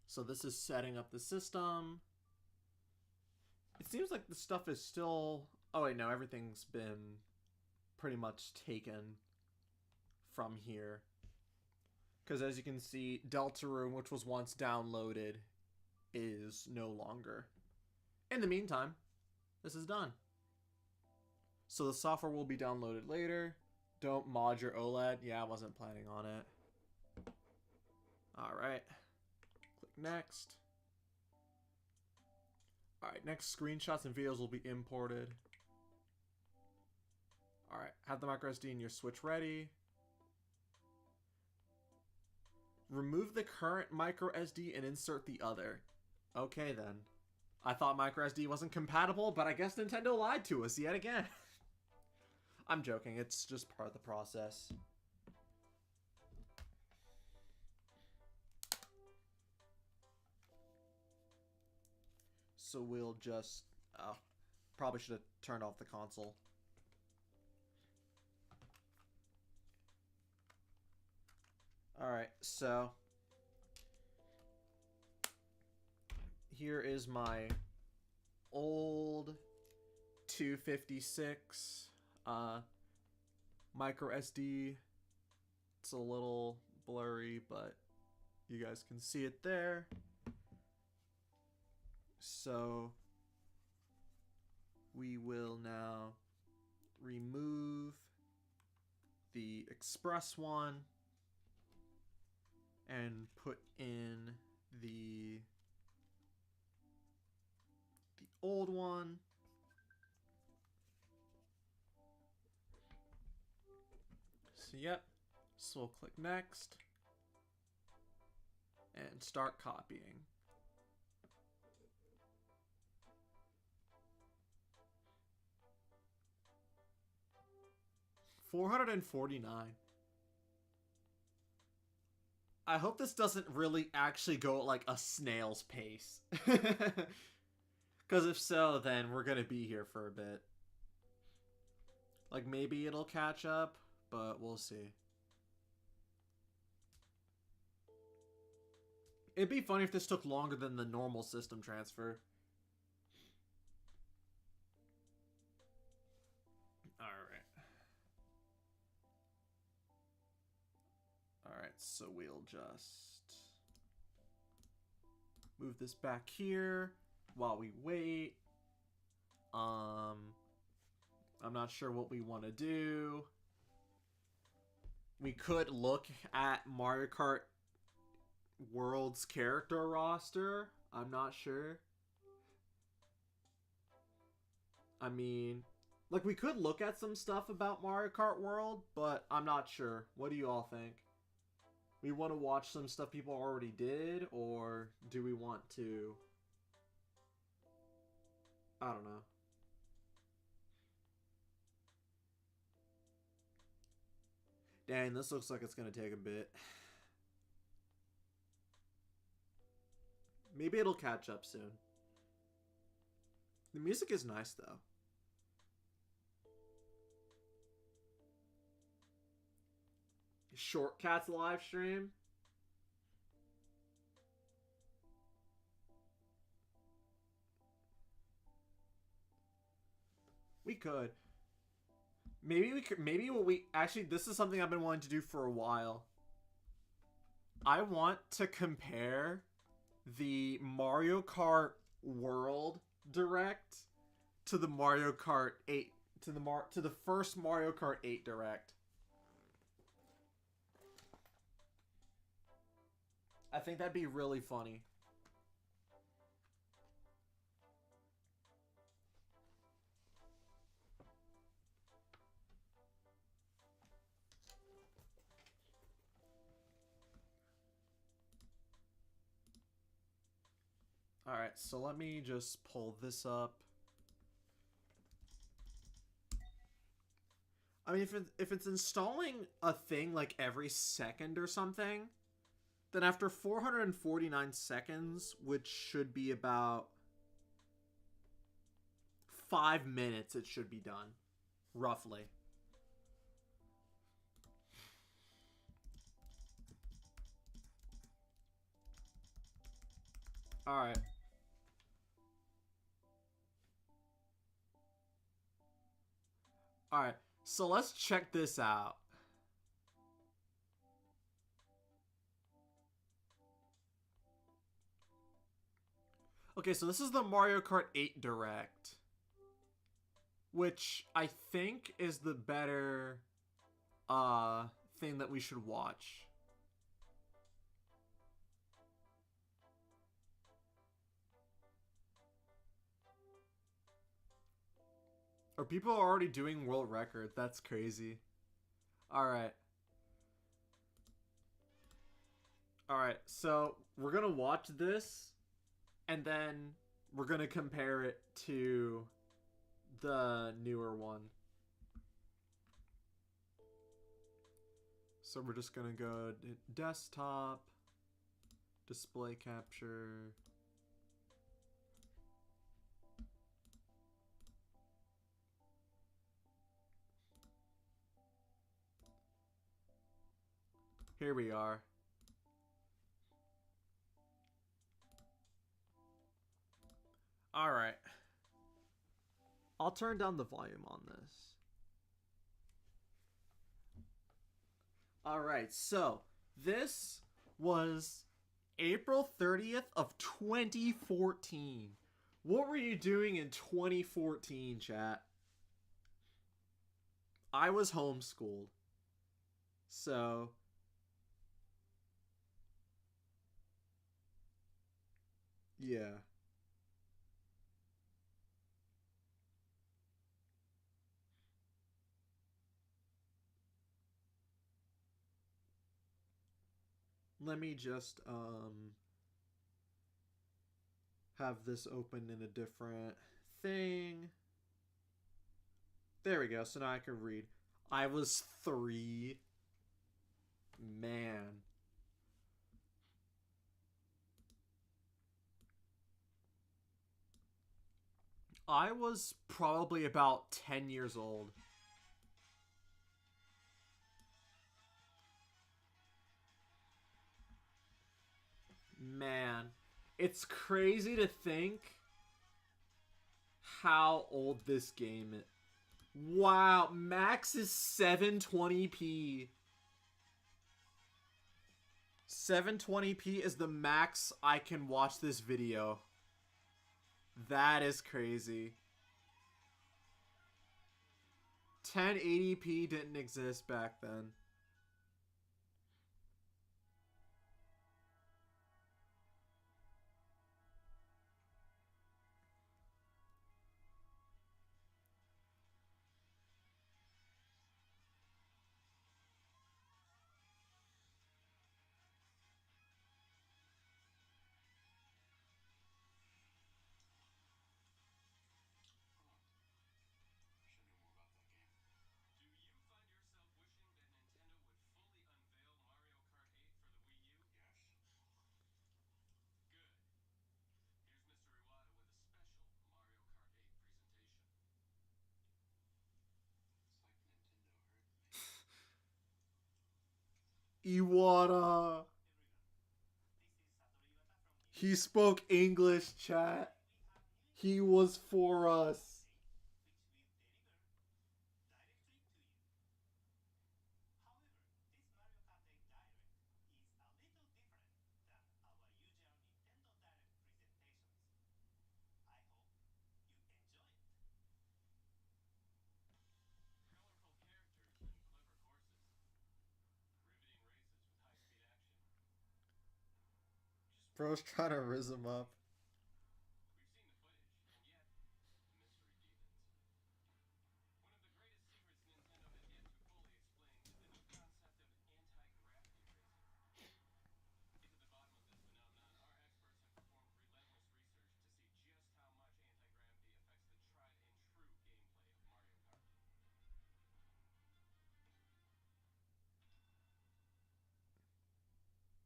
So this is setting up the system. It seems like the stuff is still... Oh wait, no, everything's been pretty much taken from here. Because as you can see, Deltarune, which was once downloaded, is no longer. In the meantime, this is done. So the software will be downloaded later. Don't mod your OLED. Yeah, I wasn't planning on it. Alright. Click next. Alright, next screenshots and videos will be imported. Alright, have the microSD in your Switch ready. Remove the current microSD and insert the other. Okay then. I thought microSD wasn't compatible, but I guess Nintendo lied to us yet again. I'm joking, it's just part of the process. So we'll just... Oh, probably should have turned off the console. Alright, so... Here is my old 256 micro SD. It's a little blurry, but you guys can see it there. So we will now remove the express one and put in the old one. Yep. So we'll click next. And start copying. $449. I hope this doesn't really actually go at like a snail's pace. Because if so, then we're gonna be here for a bit. Like maybe it'll catch up, but we'll see. It'd be funny if this took longer than the normal system transfer. Alright. Alright, so we'll just move this back here while we wait. I'm not sure what we want to do. We could look at Mario Kart World's character roster. I'm not sure. I mean, like, we could look at some stuff about Mario Kart World, but I'm not sure. What do you all think? We want to watch some stuff people already did, or do we want to... I don't know. Dang, this looks like it's going to take a bit. Maybe it'll catch up soon. The music is nice, though. Shortcats live stream. We could. Maybe we could. Maybe what we actually. This is something I've been wanting to do for a while. I want to compare the Mario Kart World Direct to the Mario Kart 8 to the first Mario Kart 8 Direct. I think that'd be really funny. Alright, so let me just pull this up. I mean, if it's installing a thing like every second or something, then after 449 seconds, which should be about 5 minutes, it should be done. Roughly. Alright. Alright, so let's check this out. Okay, so this is the Mario Kart 8 Direct, which I think is the better thing that we should watch. Or people are already doing world record. That's crazy. Alright. Alright, so we're gonna watch this, and then we're gonna compare it to the newer one. So we're just gonna go to desktop, display capture. Here we are. All right. I'll turn down the volume on this. All right. So, this was April 30th of 2014. What were you doing in 2014, chat? I was homeschooled. So, yeah. let me just have this open in a different thing. There we go. So now I can read. I was 3. Man. I was probably about 10 years old. Man. It's crazy to think how old this game is. Wow, max is 720p. 720p is the max I can watch this video. That is crazy. 1080p didn't exist back then. Do you find yourself wishing that Nintendo would fully unveil Mario Kart 8 for the Wii U? Yes. Good. Here's Mr. Iwata with a special Mario Kart 8 presentation. It's like Nintendo heard me. Iwata. He spoke English, chat. He was for us. Colorful characters and clever courses. Riveting races with high-speed action. Just wait Bro's until you trying to see the riz him gameplay. up. We've seen the footage, and yet the mystery deepens. One of the greatest secrets Nintendo has yet to fully explain is the new concept of anti-gravity racing. To get to the bottom of this phenomenon, our experts have performed relentless research to see just how much anti-gravity affects the tried and true gameplay of Mario Kart.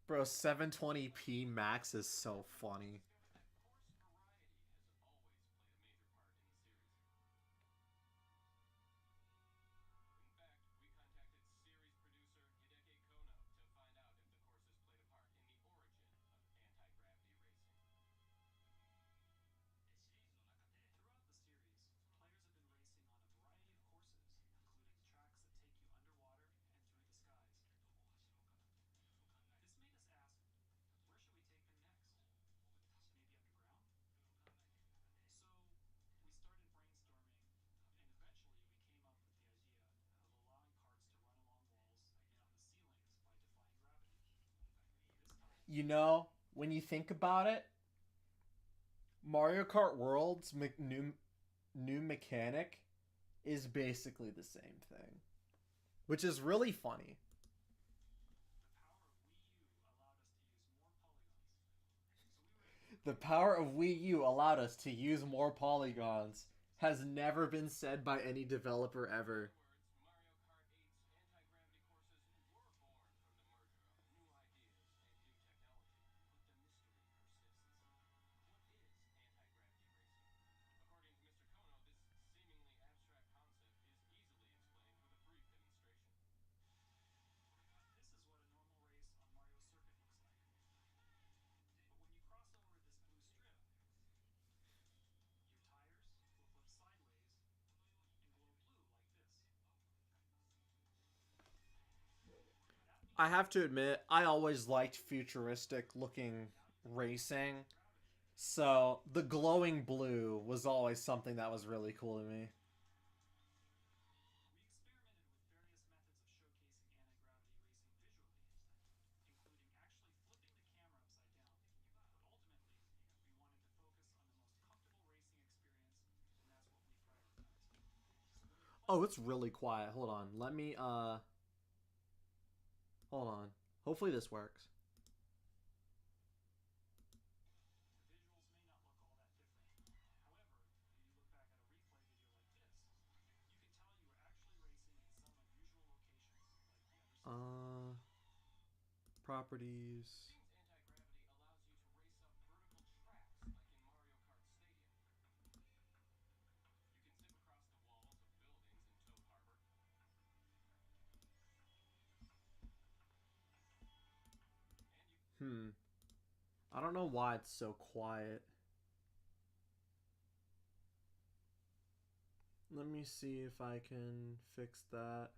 Bro, 720p max is so We funny. discovered that course variety has always played a major part in the series. In fact, we contacted series producer Hideki Kono to find out if the courses played a part in the origin of anti-gravity racing. Throughout the series, players have been racing on a variety of courses, including tracks that take you underwater and through the skies. This made us ask, where should we take them next? Maybe underground? So, we started brainstorming, and eventually we came up with the idea of allowing carts to run along walls and on the ceilings by defying gravity. This time, You know, when you think about it, Mario Kart World's new mechanic is basically the same thing, which is really funny. the power of Wii U allowed us to use more polygons. So we were able to The play on power walls of Wii U allowed us to use more polygons. Has never been said by any developer In ever. other words, Mario Kart 8's anti-gravity courses were born from the merger of new ideas and new technology, but the mystery persists. What is anti-gravity racing? According to Mr. Kono, this seemingly abstract concept is easily explained with a brief demonstration. This is what a normal race on Mario's circuit looks like. But when you cross over this blue strip, your tires will flip sideways and glow blue like this. That I means have to admit, I always liked that futuristic looking without using racing. anti-gravity, So the glowing blue was always something that was really cool to me. we experimented with various methods of showcasing anti-gravity racing visually, including actually flipping the camera upside down. But ultimately, we wanted to focus on the most comfortable racing experience, and that's what we prioritized. So when you're Oh, playing it's this game, really quiet. Hold on. Let me hold on. Hopefully this works. The visuals may not look all that different. However, if you look back at a replay video like this, you can tell you were actually racing in some unusual locations like the underside. Properties. It seems anti-gravity allows you to race up vertical tracks like in Mario Kart Stadium. You can zip across the walls of buildings in Toad Harbor. And you I don't know why it's so quiet. Let me see if I can fix that.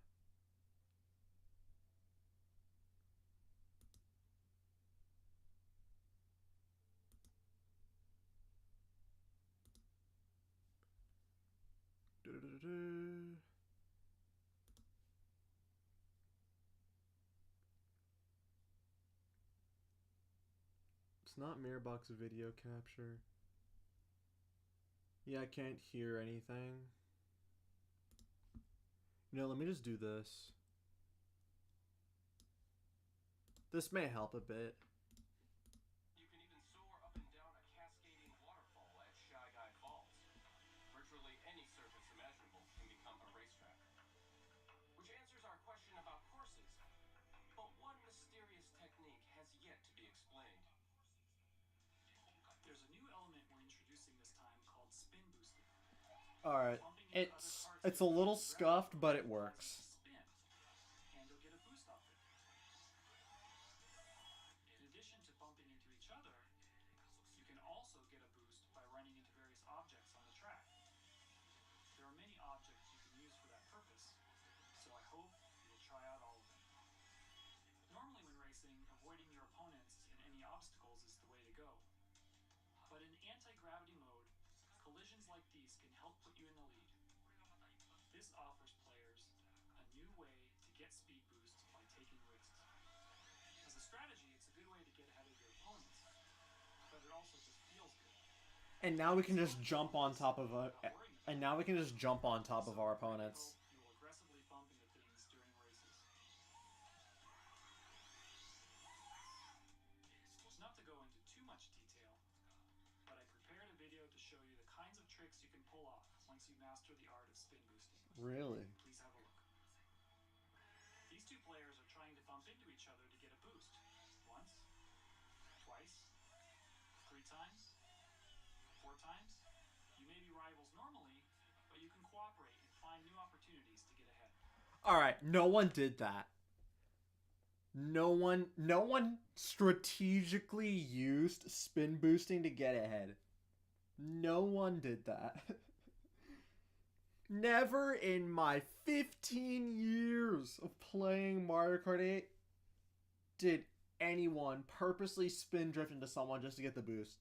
It's not Mirrorbox video capture. Yeah, I can't hear anything. Let me just do this. This may help a bit. You can even soar up and down a cascading waterfall at Shy Guy Falls. Virtually any surface imaginable can become a racetrack. Which answers our question about courses. But one mysterious technique has yet to be explained. There's a new element we're introducing this time called spin boosting. Alright. Bumping into other carts It's a little gravity scuffed, but it causes works. to spin, and you'll get a boost off it. In addition to bumping into each other, you can also get a boost by running into various objects on the track. There are many objects you can use for that purpose, so I hope you will try out all of them. Normally when racing, avoiding your opponents and any obstacles is the way to go. But in anti-gravity mode, collisions like these can help put you in the lead. This offers players a new way to get speed boosts by taking risks. As a strategy, it's a good way to get ahead of your opponents, but it also just feels good. And now we can just jump on top of our opponents. You will aggressively bump into things during races. Not to go into too much detail, but I prepared a video to show you the kinds of tricks you can pull off once you master the art of spin boosting. Really? Please have a look. These two players are trying to bump into each other to get a boost. Once, twice, 3 times, 4 times. You may be rivals normally, but you can cooperate and find new opportunities to get ahead. Alright, no one did that. No one strategically used spin boosting to get ahead. No one did that. Never in my 15 years of playing Mario Kart 8 did anyone purposely spin drift into someone just to get the boost.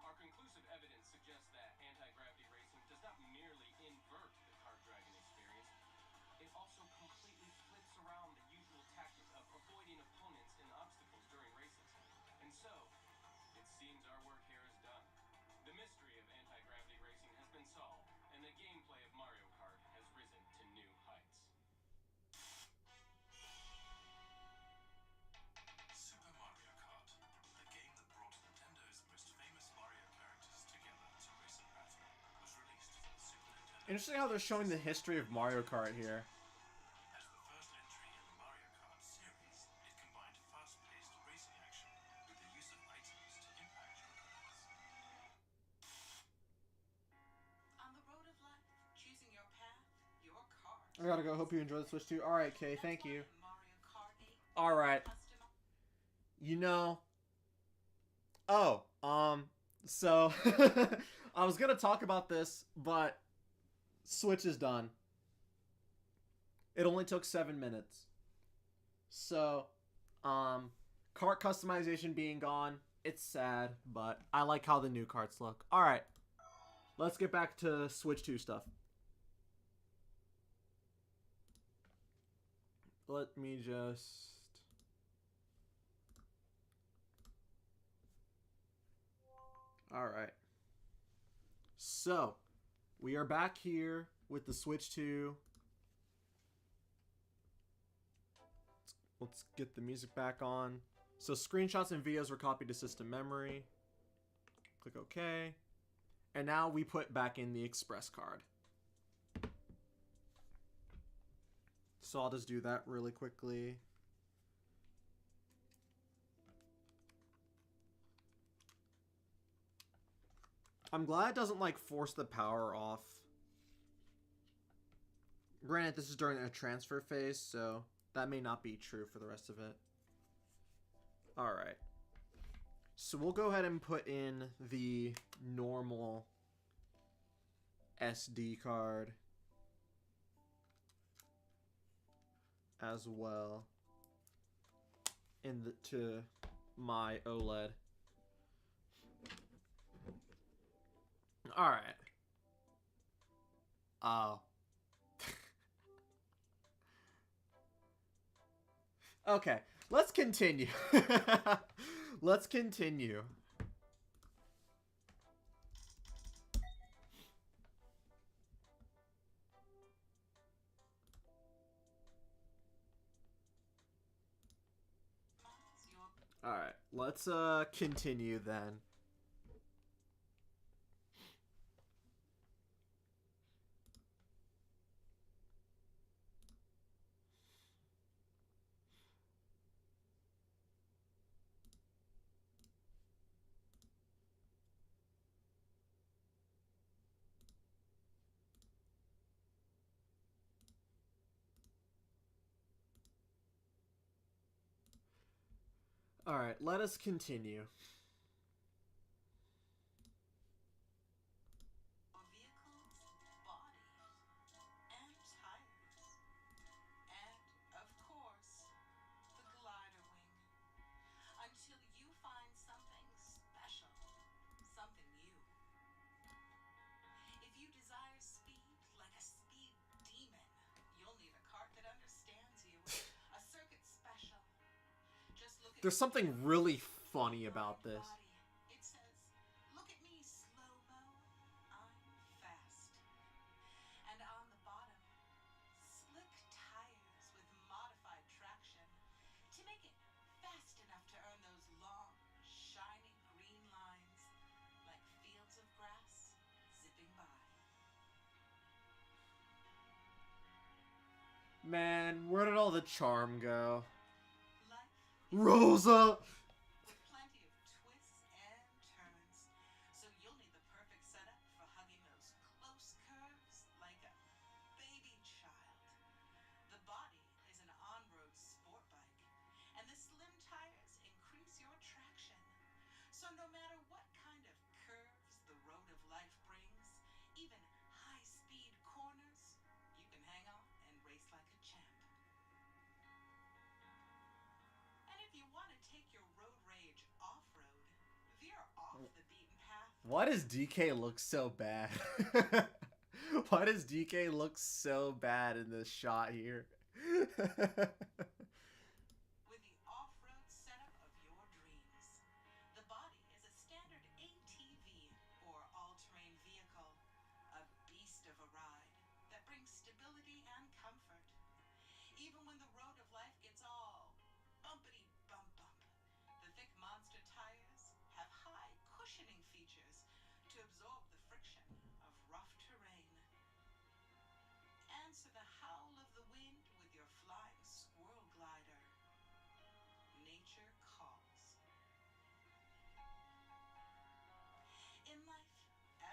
Our conclusive evidence suggests that anti-gravity racing does not merely invert the kart dragon experience, it also completely flips around the usual tactic of avoiding opponents and obstacles during races. And so, it seems our work here is done. The mystery of anti-gravity racing has been solved, and the gameplay of Mario Kart has risen to new heights. Super Mario Kart, the game that brought Nintendo's most famous Mario characters together to race in battle, was released for the Super Nintendo. Interesting how they're showing the history of Mario Kart here. As the first entry in the Mario Kart series, it combined fast-paced racing action with the use of items to impact your opponents. On the road of life, choosing your path, your cart. I gotta go. Hope you enjoy the Switch 2. Alright, Kay, That's thank why you. in Mario Kart 8, Alright. So I was gonna talk about this, but Switch is done. It only took 7 minutes. So, cart customization being gone, it's sad, but I like how the new carts look. Alright, let's get back to Switch 2 stuff. Let me just... Alright. So, we are back here with the Switch 2. Let's get the music back on. So screenshots and videos were copied to system memory. Click OK. And now we put back in the express card. So I'll just do that really quickly. I'm glad it doesn't like force the power off. Granted, this is during a transfer phase, so that may not be true for the rest of it. Alright. So we'll go ahead and put in the normal SD card as well to my OLED. Alright. Oh. Okay, let's continue. Let's continue. Alright, let's continue then. Alright, let us continue. Vehicles, body, and tires. And, of course, the glider wing. Until you find something special, something new. If you desire speed like a speed demon, you'll need a cart that understands you. A circuit special. Just look at There's something really funny about this. body. It says, "Look at me, slow-mo. I'm fast." And on the bottom, slick tires with modified traction to make it fast enough to earn those long, shiny green lines like fields of grass zipping by. Man, where did all the charm go? Life is Rosa! with plenty of twists and turns, so you'll need the perfect setup for hugging those close curves like a baby child. The body is an on-road sport bike, and the slim tires increase your traction. So no matter what kind of curves the road of life brings, even high-speed corners, you can hang on and race like a champ. And if you want to take your road rage off-road, veer off the beaten path. Why does DK look so bad? Why does DK look so bad in this shot here? With the off-road setup of your dreams. The body is a standard ATV, or all-terrain vehicle, a beast of a ride that brings stability and comfort. Even when the road of life gets all bumpity bump bump, the thick monster tires have high cushioning features to absorb the friction of rough terrain. Answer the howl of the wind with your flying squirrel glider. Nature calls. In life,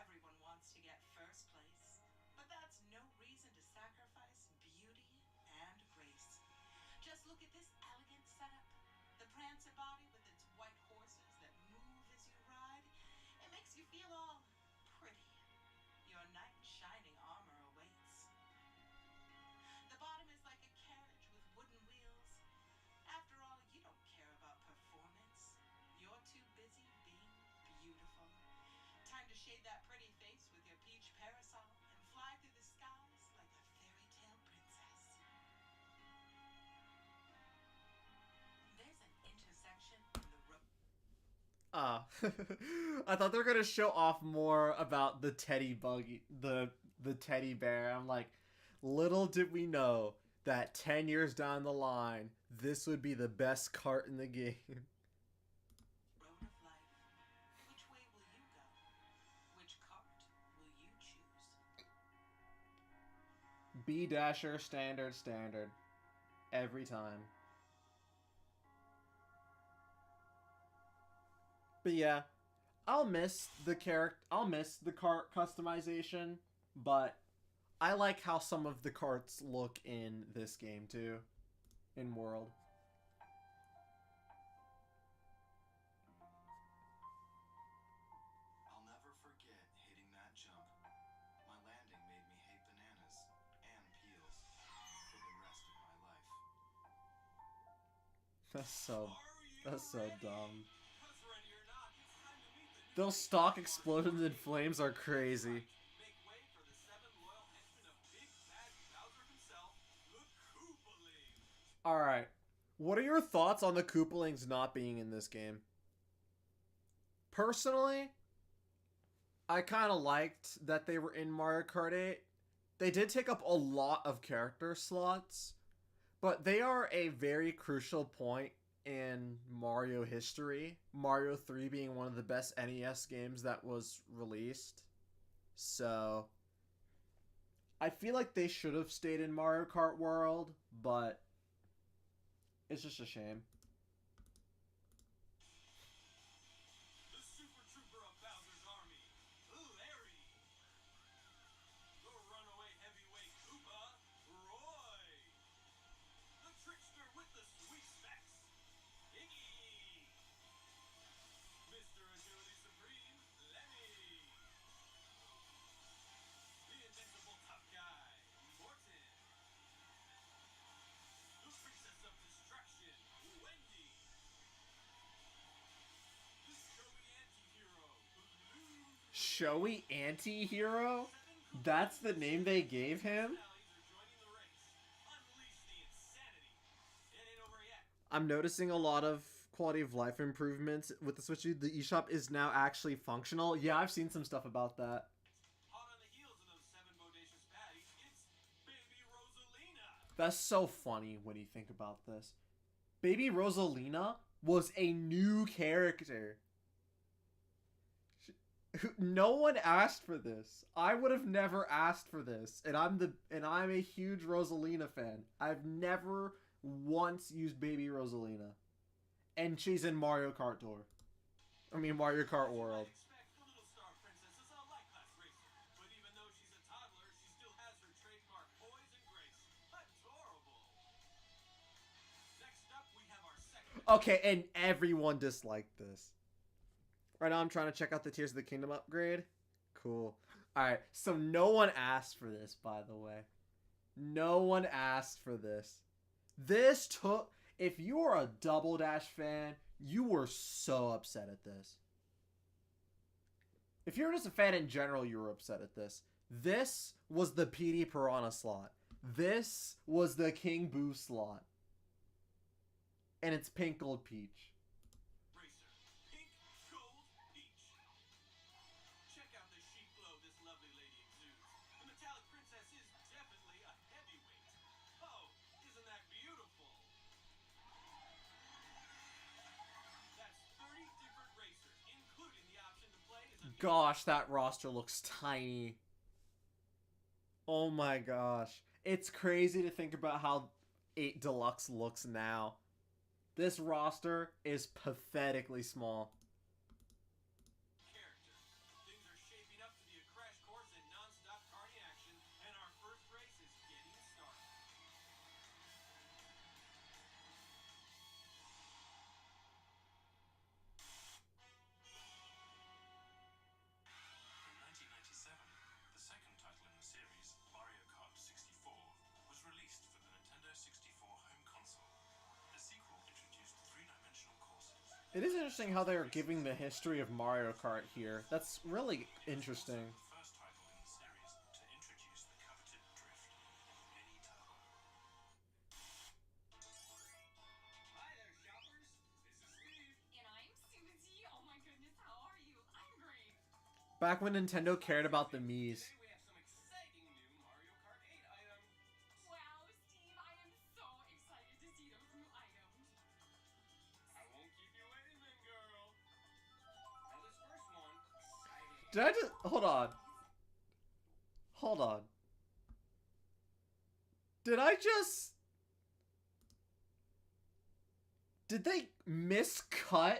everyone wants to get first place, but that's no reason to sacrifice beauty and grace. Just look at this elegant setup. The Prancer body with its white horses that move as you ride. It makes you feel all pretty. Your knight in shining armor awaits. The bottom is like a carriage with wooden wheels. After all, you don't care about performance. You're too busy being beautiful. Time to shade that pretty face with your peach parasol and fly through the skies like a fairy tale princess. There's an intersection in the road. I thought they were gonna show off more about the teddy buggy, the teddy bear. I'm like, little did we know that 10 years down the line, this would be the best kart in the game. Road of life. Which way will you go? Which cart will you choose? B dasher, standard, standard. Every time. But yeah, I'll miss the kart customization, but I like how some of the carts look in this game too, in World. I'll never forget hitting that jump. My landing made me hate bananas and peels for the rest of my life. That's so dumb. 'Cause ready or not, it's time to meet the new Those stock explosions and flames are crazy. Make way for the 7 loyal henchmen of Big Bad Bowser himself, the Koopalings. Alright. What are your thoughts on the Koopalings not being in this game? Personally, I kind of liked that they were in Mario Kart 8. They did take up a lot of character slots, but they are a very crucial point in Mario history. Mario 3 being one of the best NES games that was released. So, I feel like they should have stayed in Mario Kart World, but it's just a shame. The Super Trooper of Bowser's army, Larry. The runaway heavyweight Koopa, Roy. The trickster with the sweet specs, Iggy. Mr. Agility Supreme, Lemmy. The invincible tough guy, Morton. The princess of destruction, Wendy. The showy anti-hero, Blue. Showy anti-hero? That's the name they gave him? I'm noticing a lot of quality of life improvements with the Switch. The eShop is now actually functional. Yeah, I've seen some stuff about that. Hot on the heels of those 7 bodacious patties, it's Baby Rosalina. That's so funny when you think about this. Baby Rosalina was a new character. No one asked for this. I would have never asked for this, and I'm a huge Rosalina fan. I've never once used Baby Rosalina, and she's in Mario Kart Tour. I mean Mario Kart World. Expect the little star princess is a light class racer, but even though she's a toddler, she still has her trademark poise and grace. Adorable. Next up, we have our second. Okay, and everyone disliked this. Right now I'm trying to check out the Tears of the Kingdom upgrade. Cool. Alright, so no one asked for this, by the way. No one asked for this. This took... If you are a Double Dash fan, you were so upset at this. If you're just a fan in general, you were upset at this. This was the PD Piranha slot. This was the King Boo slot. And it's Pink Gold Peach. Racer, pink, gold, peach. Check out the chic glow this lovely lady exudes. The metallic princess is definitely a heavyweight. Oh, isn't that beautiful? That's 30 different racers, including the option to play as a... Gosh, that roster looks tiny. Oh my gosh. It's crazy to think about how 8 Deluxe looks now. This roster is pathetically small. character. Things are shaping up to be a crash course in non-stop karting action, and our first race is getting started. In 1997, the second title in the series, Mario Kart 64, was released for the Nintendo 64 home console. The sequel introduced three-dimensional courses. It is interesting how they're giving the history of Mario Kart here. That's really interesting. The first title in the series to introduce the coveted drift mini turbo. Hi there, shoppers. This is Steve. And I'm Susie. Oh my goodness, how are you? I'm great. Back when Nintendo cared about the Miis. Today we have some exciting new Mario Kart 8 items. Wow, Steve, I am Did I just... Hold on. Hold on. Did I just... Did they miscut?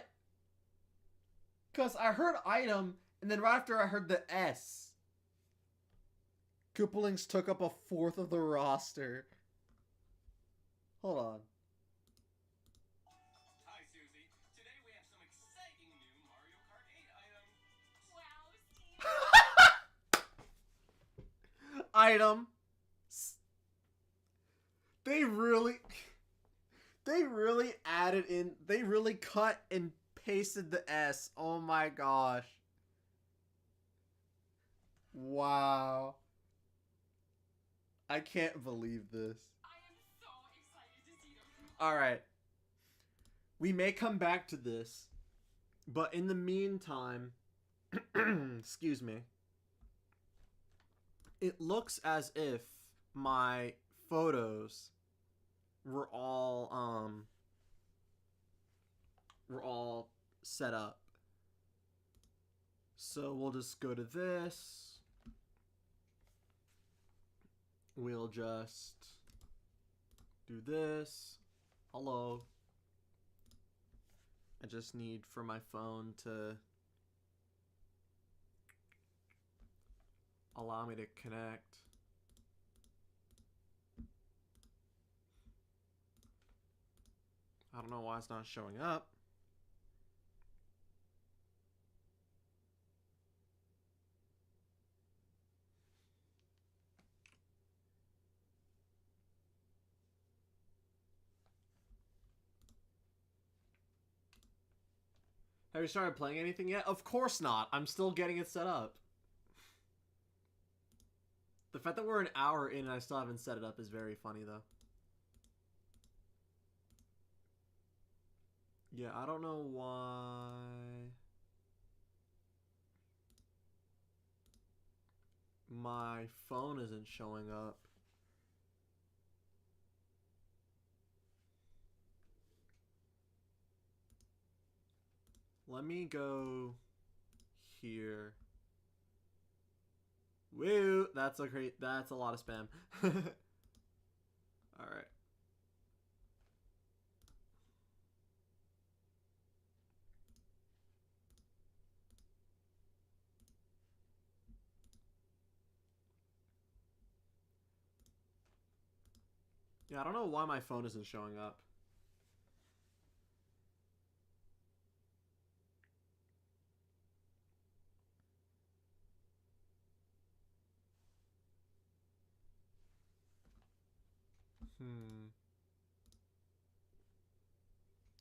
Because I heard item, and then right after I heard the S. Koopalings took up a fourth of the roster. Hold on. Hi, Susie. Today we have some exciting new Mario Kart 8 items. Wow, Steve. Item. They really added in, they really cut and pasted the S. Oh my gosh. Wow. I can't believe this. I am so excited to see those. Alright. We may come back to this, but in the meantime, excuse me, it looks as if my photos were all set up. So we'll just go to this. We'll just do this. Hello. I just need for my phone to allow me to connect. I don't know why it's not showing up. Have you started playing anything yet? Of course not. I'm still getting it set up. The fact that we're an hour in and I still haven't set it up is very funny, though. Yeah, I don't know why... my phone isn't showing up. Let me go here. Woo! That's a lot of spam. Alright. Yeah, I don't know why my phone isn't showing up.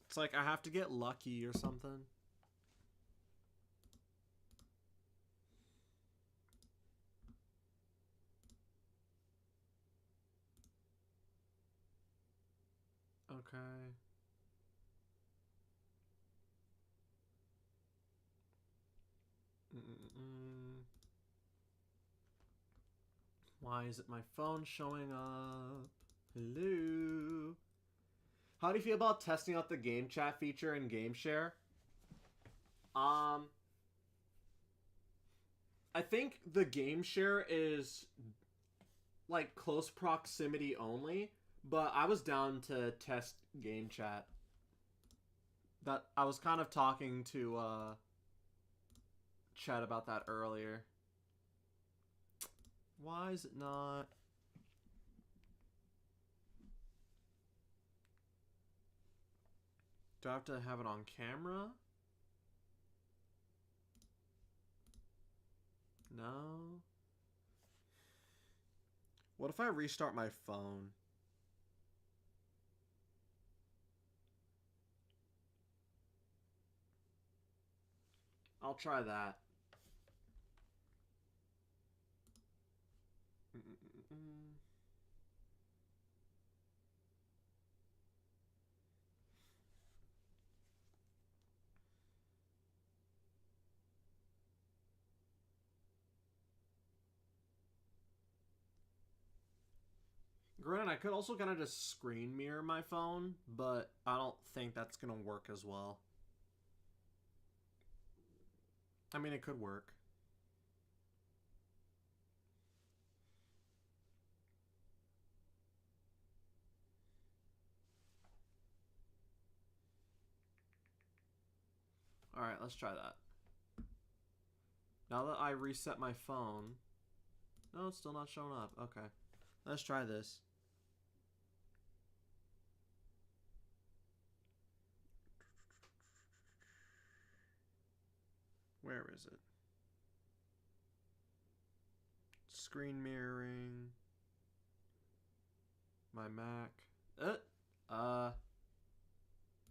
It's like I have to get lucky or something. Okay. Why is it my phone showing up? Hello? How do you feel about testing out the game chat feature in Game Share? I think the Game Share is like close proximity only, but I was down to test game chat. That I was kind of talking to Chat about that earlier. Why is it not? Do I have to have it on camera? No. What if I restart my phone? I'll try that. Granted, I could also kind of just screen mirror my phone, but I don't think that's going to work as well. I mean, it could work. Alright, let's try that. Now that I reset my phone... No, it's still not showing up. Okay. Let's try this. Where is it? Screen mirroring. My Mac.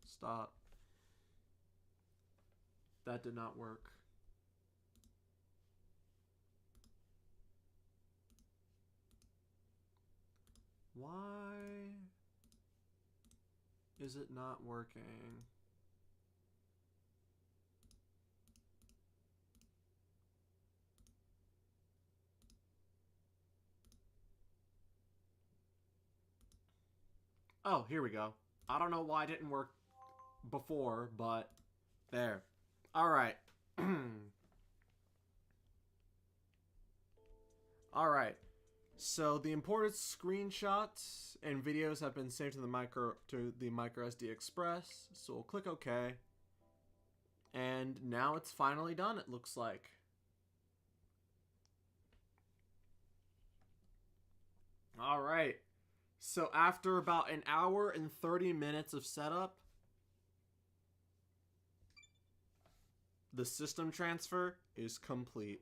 Stop. That did not work. Why is it not working? Oh, here we go. I don't know why it didn't work before, but there. Alright. Alright. So the imported screenshots and videos have been saved to the micro SD Express. So we'll click OK. And now it's finally done, it looks like. Alright. So after about an hour and 30 minutes of setup, the system transfer is complete.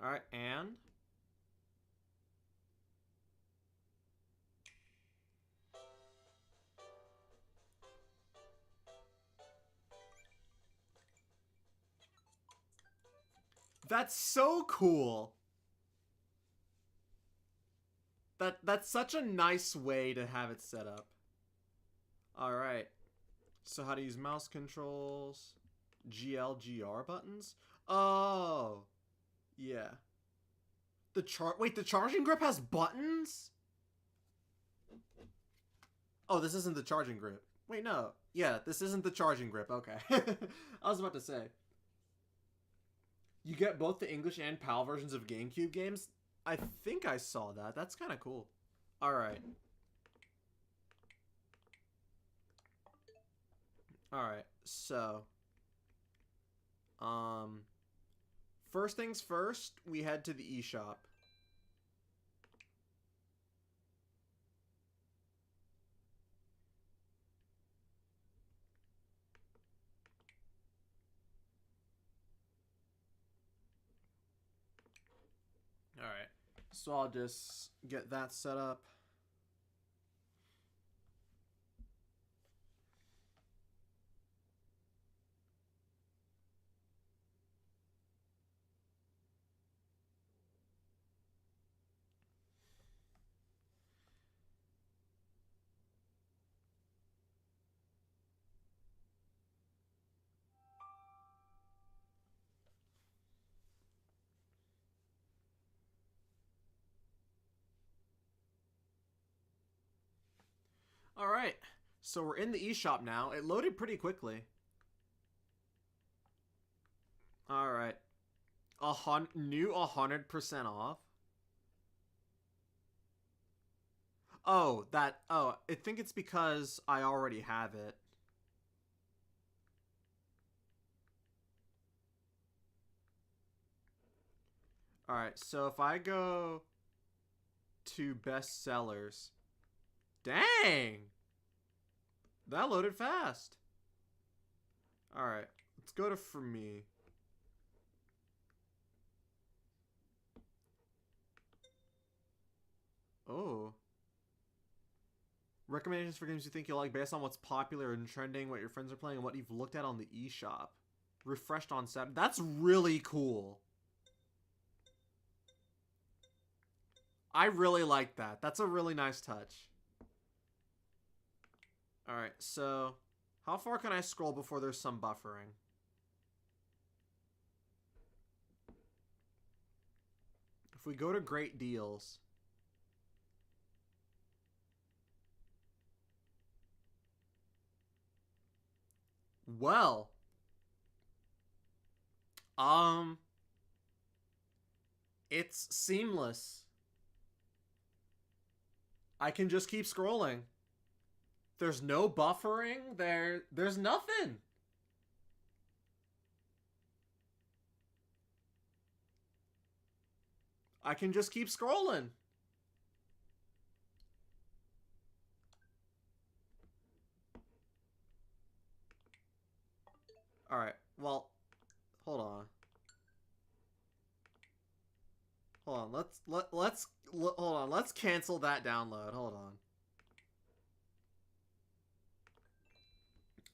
Alright, and that's so cool. That's such a nice way to have it set up. Alright. So how to use mouse controls. GLGR buttons? Oh. Yeah. The charging grip has buttons? Oh, this isn't the charging grip. Wait, no. Yeah, this isn't the charging grip. Okay. I was about to say. You get both the English and PAL versions of GameCube games? I think I saw that. That's kind of cool. Alright. Alright, so... First things first, we head to the eShop. Alright, so I'll just get that set up. Alright, so we're in the eShop now. It loaded pretty quickly. Alright. New 100% off. Oh, I think it's because I already have it. Alright, so if I go to best sellers. Dang! That loaded fast. Alright, let's go to For Me. Oh. Recommendations for games you think you'll like based on what's popular and trending, what your friends are playing, and what you've looked at on the eShop. Refreshed on Saturday. That's really cool. I really like that. That's a really nice touch. Alright, so how far can I scroll before there's some buffering? If we go to great deals. Well. It's seamless. I can just keep scrolling. There's no buffering. There's nothing. I can just keep scrolling. Alright, well, hold on. Hold on, hold on, let's cancel that download. Hold on.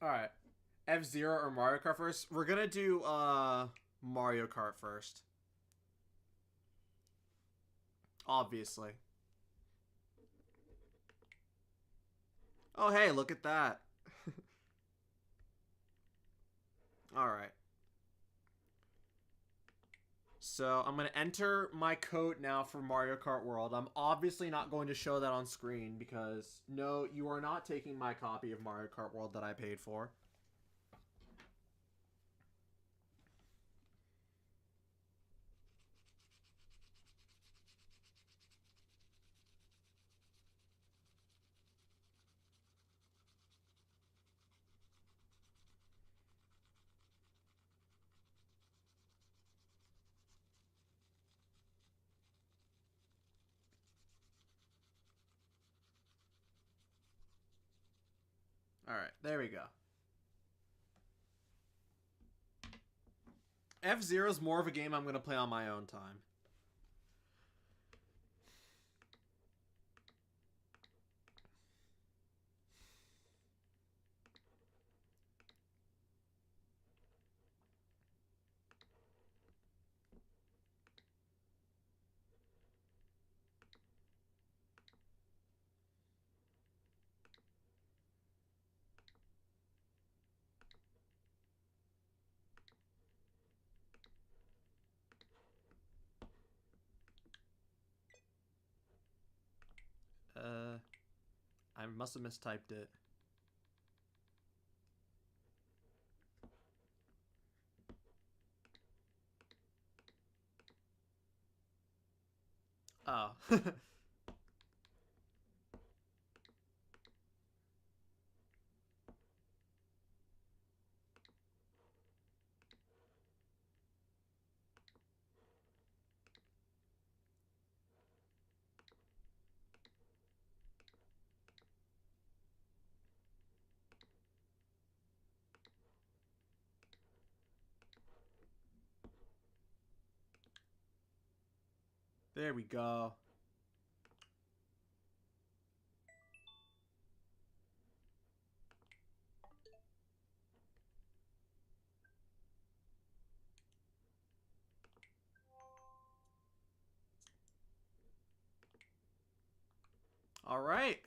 Alright. F-Zero or Mario Kart first? We're gonna do Mario Kart first. Obviously. Oh hey, look at that. Alright. So I'm going to enter my code now for Mario Kart World. I'm obviously not going to show that on screen because no, you are not taking my copy of Mario Kart World that I paid for. Alright, there we go. F-Zero is more of a game I'm going to play on my own time. I must have mistyped it. Oh. There we go. All right.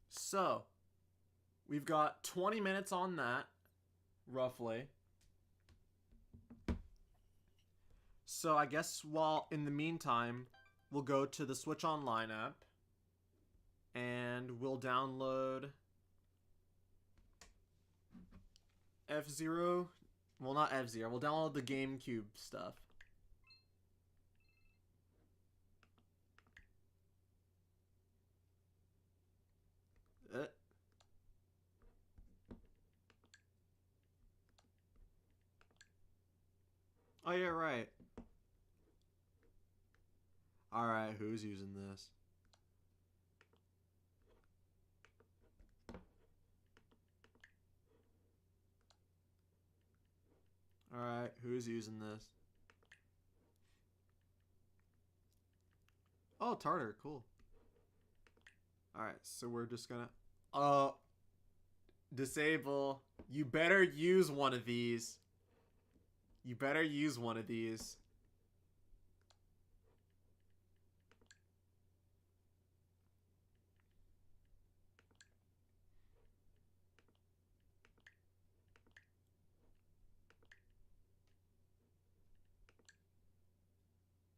So, we've got 20 minutes on that, roughly. So I guess while in the meantime, we'll go to the Switch Online app and we'll download F-Zero. Well, not F-Zero. We'll download the GameCube stuff. Oh, yeah, right. Alright, who's using this? Alright, who's using this? Oh, Tartar, cool. Alright, so we're just gonna... disable. You better use one of these. You better use one of these.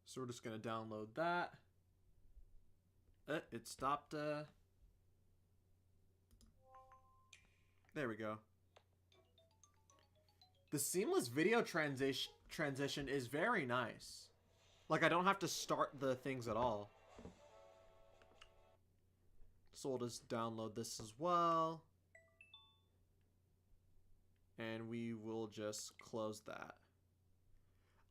So we're just gonna download that. It stopped. There we go. The seamless video transition is very nice. Like, I don't have to start the things at all. So we'll just download this as well. And we will just close that.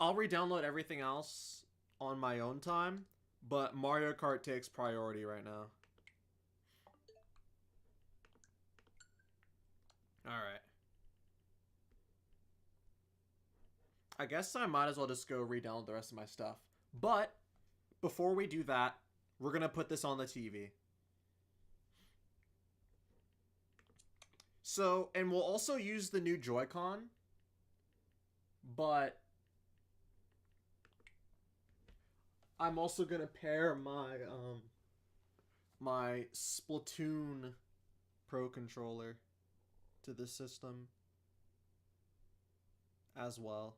I'll re-download everything else on my own time, but Mario Kart takes priority right now. Alright. I guess I might as well just go re-download the rest of my stuff. But, before we do that, we're going to put this on the TV. So, and we'll also use the new Joy-Con. But I'm also going to pair my Splatoon Pro Controller to this system as well.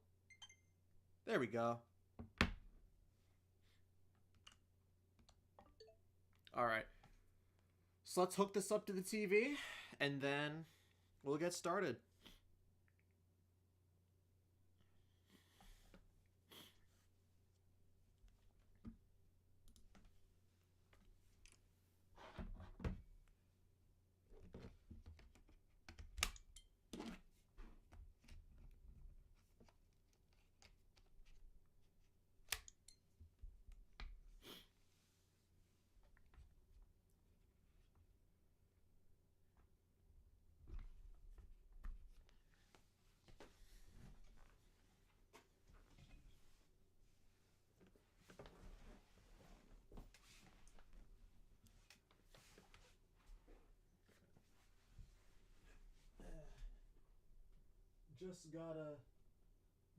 There we go. Alright. So let's hook this up to the TV, and then we'll get started. Just gotta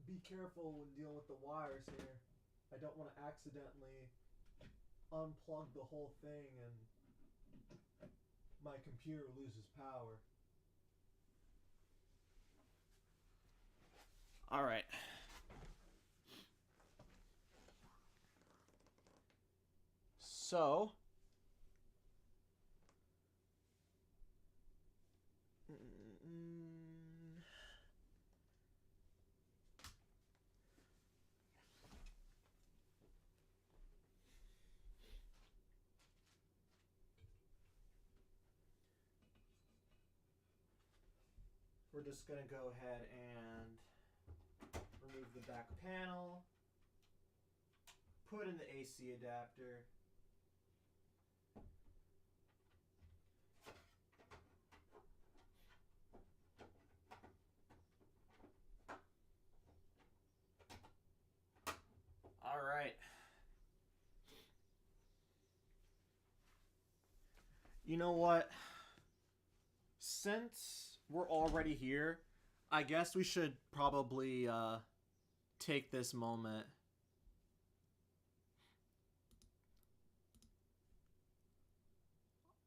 be careful when dealing with the wires here. I don't want to accidentally unplug the whole thing and my computer loses power. Alright. So we're just gonna go ahead and remove the back panel, put in the AC adapter. All right. You know what? Since we're already here, I guess we should probably take this moment.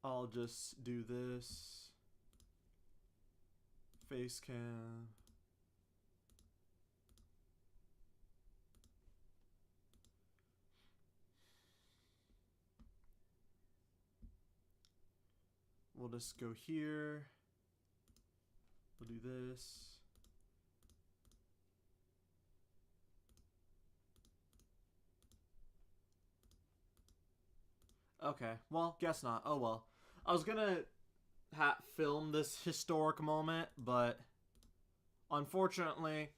I'll just do this. Face cam. We'll just go here. We'll do this. Okay, well, guess not. Oh well. I was gonna film this historic moment, but unfortunately,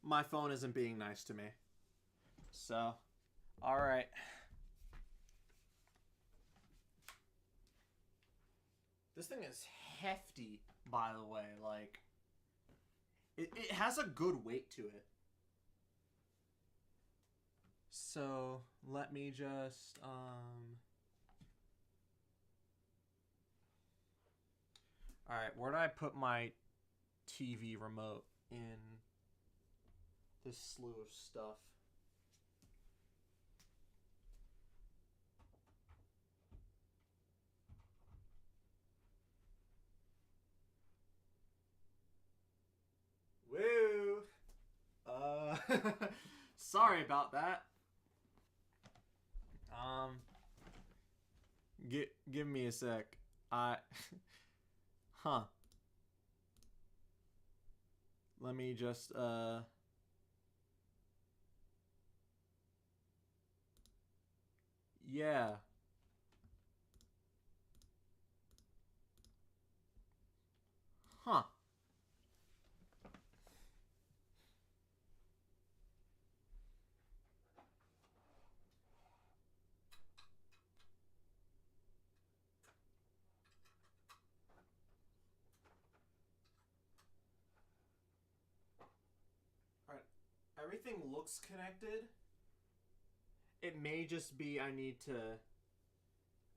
my phone isn't being nice to me. So, alright. This thing is hefty, by the way. Like, it has a good weight to it. So, let me just, Alright, where did I put my TV remote in this slew of stuff? Woo! Sorry about that. Give me a sec. Huh. Let me just, Yeah. Huh. Alright. Everything looks connected. It may just be I need to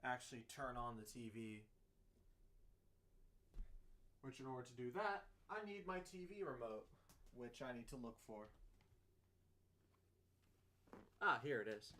actually turn on the TV. Which, in order to do that, I need my TV remote, which I need to look for. Ah, here it is.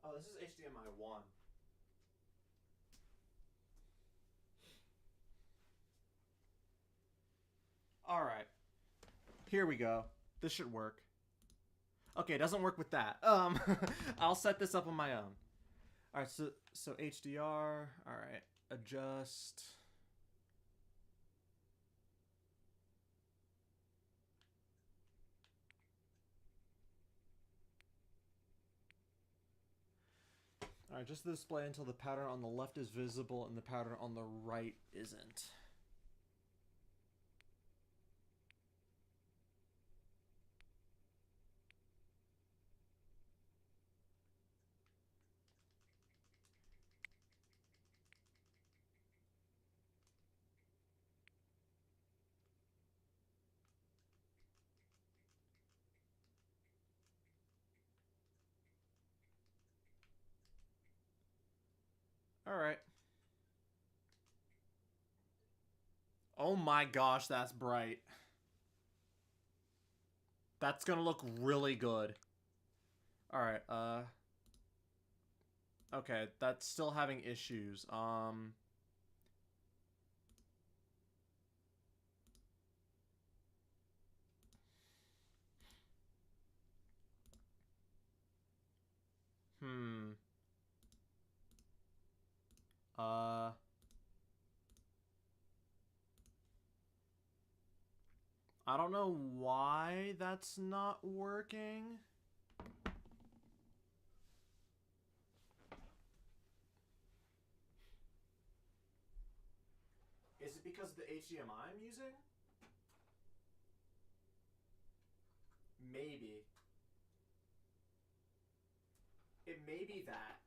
Oh, this is HDMI 1. Alright. Here we go. This should work. Okay, it doesn't work with that. I'll set this up on my own. Alright, so HDR. Alright. Adjust. Alright, just the display until the pattern on the left is visible and the pattern on the right isn't. Alright. Oh my gosh, that's bright. That's gonna look really good. Alright, okay, that's still having issues. Hmm. Uh... I don't know why that's not working. Is it because of the HDMI I'm using? Maybe. It may be that.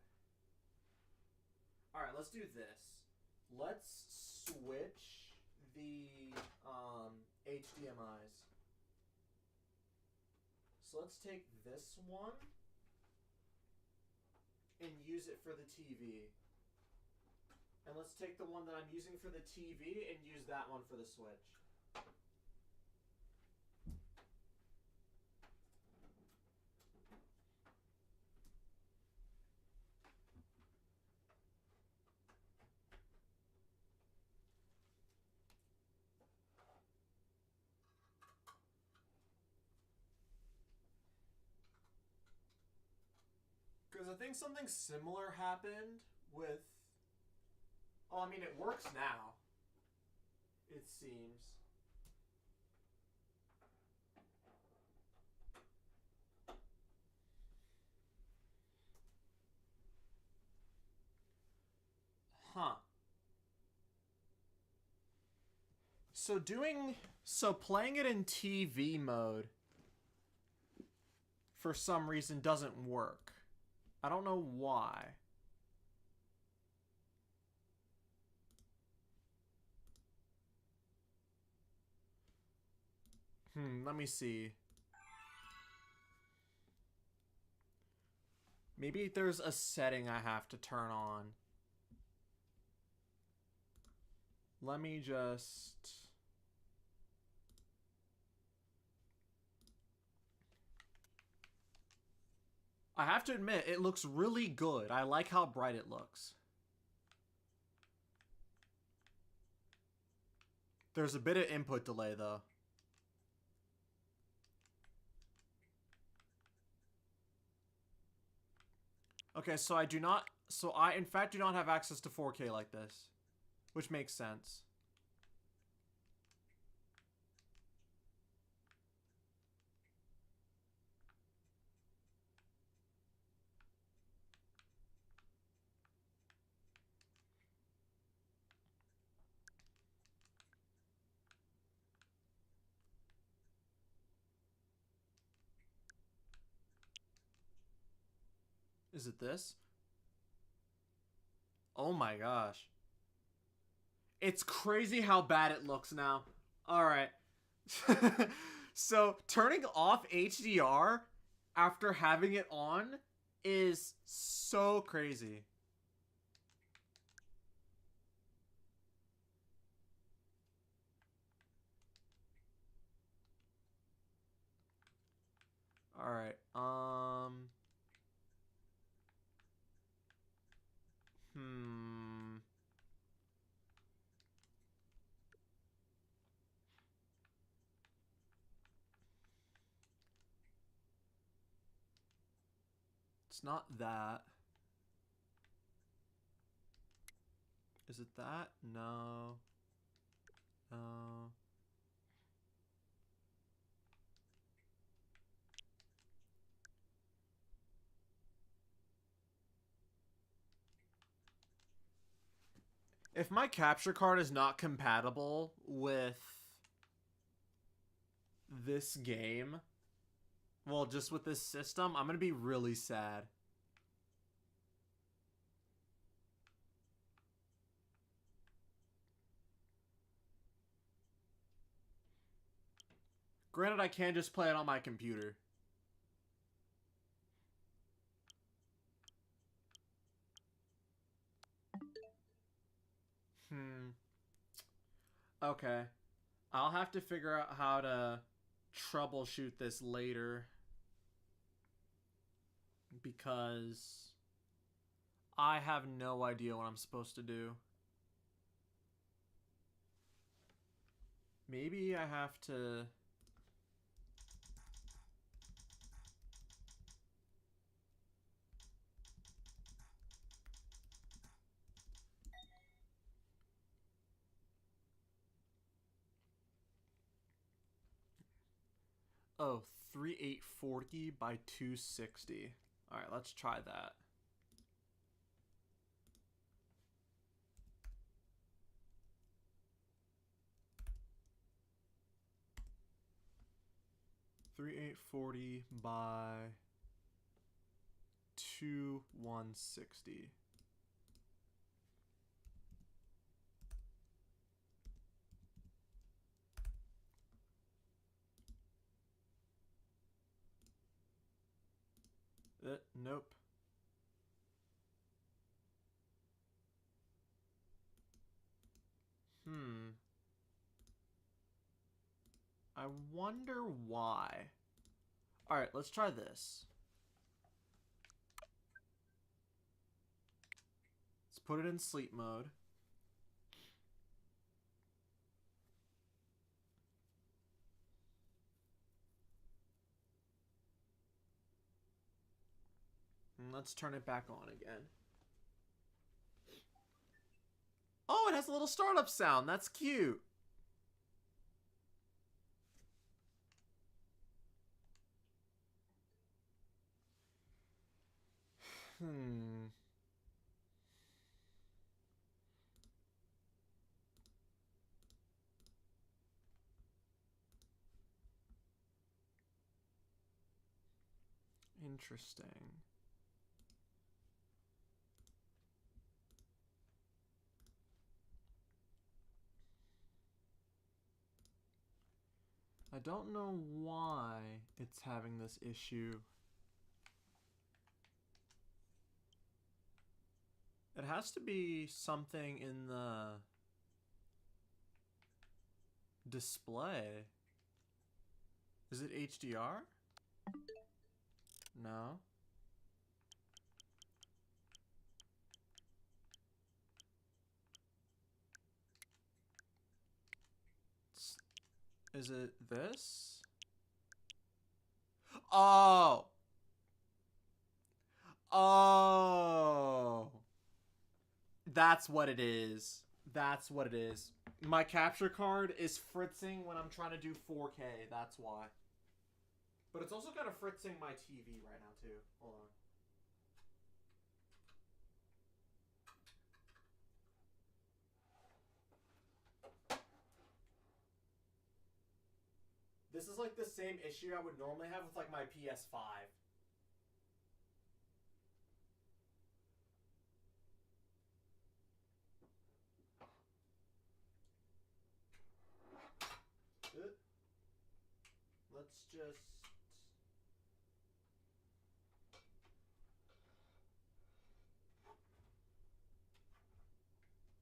Alright, let's do this. Let's switch the HDMIs. So let's take this one and use it for the TV. And let's take the one that I'm using for the TV and use that one for the Switch. Because I think something similar happened with... Oh, I mean, it works now. It seems. Huh. So playing it in TV mode for some reason doesn't work. I don't know why. Let me see. Maybe there's a setting I have to turn on. Let me just... I have to admit, it looks really good. I like how bright it looks. There's a bit of input delay, though. Okay, so I do not... So I, in fact, do not have access to 4K like this. Which makes sense. Is it this? Oh my gosh. It's crazy how bad it looks now. Alright. So, turning off HDR after having it on is so crazy. Alright, It's not that. Is it that? No. No. If my capture card is not compatible with this game, well, just with this system, I'm gonna be really sad. Granted, I can just play it on my computer. Okay. I'll have to figure out how to troubleshoot this later. Because I have no idea what I'm supposed to do. Maybe I have to... Oh, 3840 by 260. Alright, let's try that. .3840 by 2160. Nope. I wonder why. Alright, let's try this. Let's put it in sleep mode. And let's turn it back on again. Oh, it has a little startup sound. That's cute. Interesting. I don't know why it's having this issue. It has to be something in the display. Is it HDR? No. Is it this? Oh! Oh! That's what it is. That's what it is. My capture card is fritzing when I'm trying to do 4K. That's why. But it's also kind of fritzing my TV right now, too. Hold on. This is like the same issue I would normally have with like my PS5. Let's just...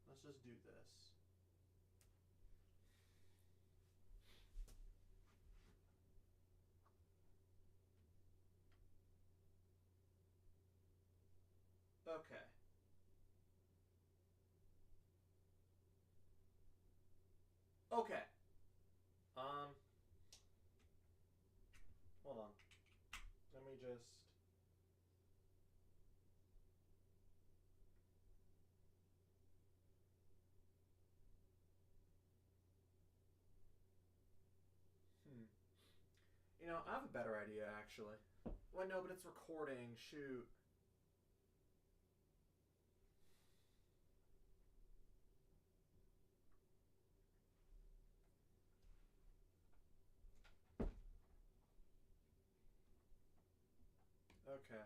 Let's just do this. Okay. Okay. Hold on. Let me just... You know, I have a better idea, actually. Well, no, but it's recording. Shoot. Okay.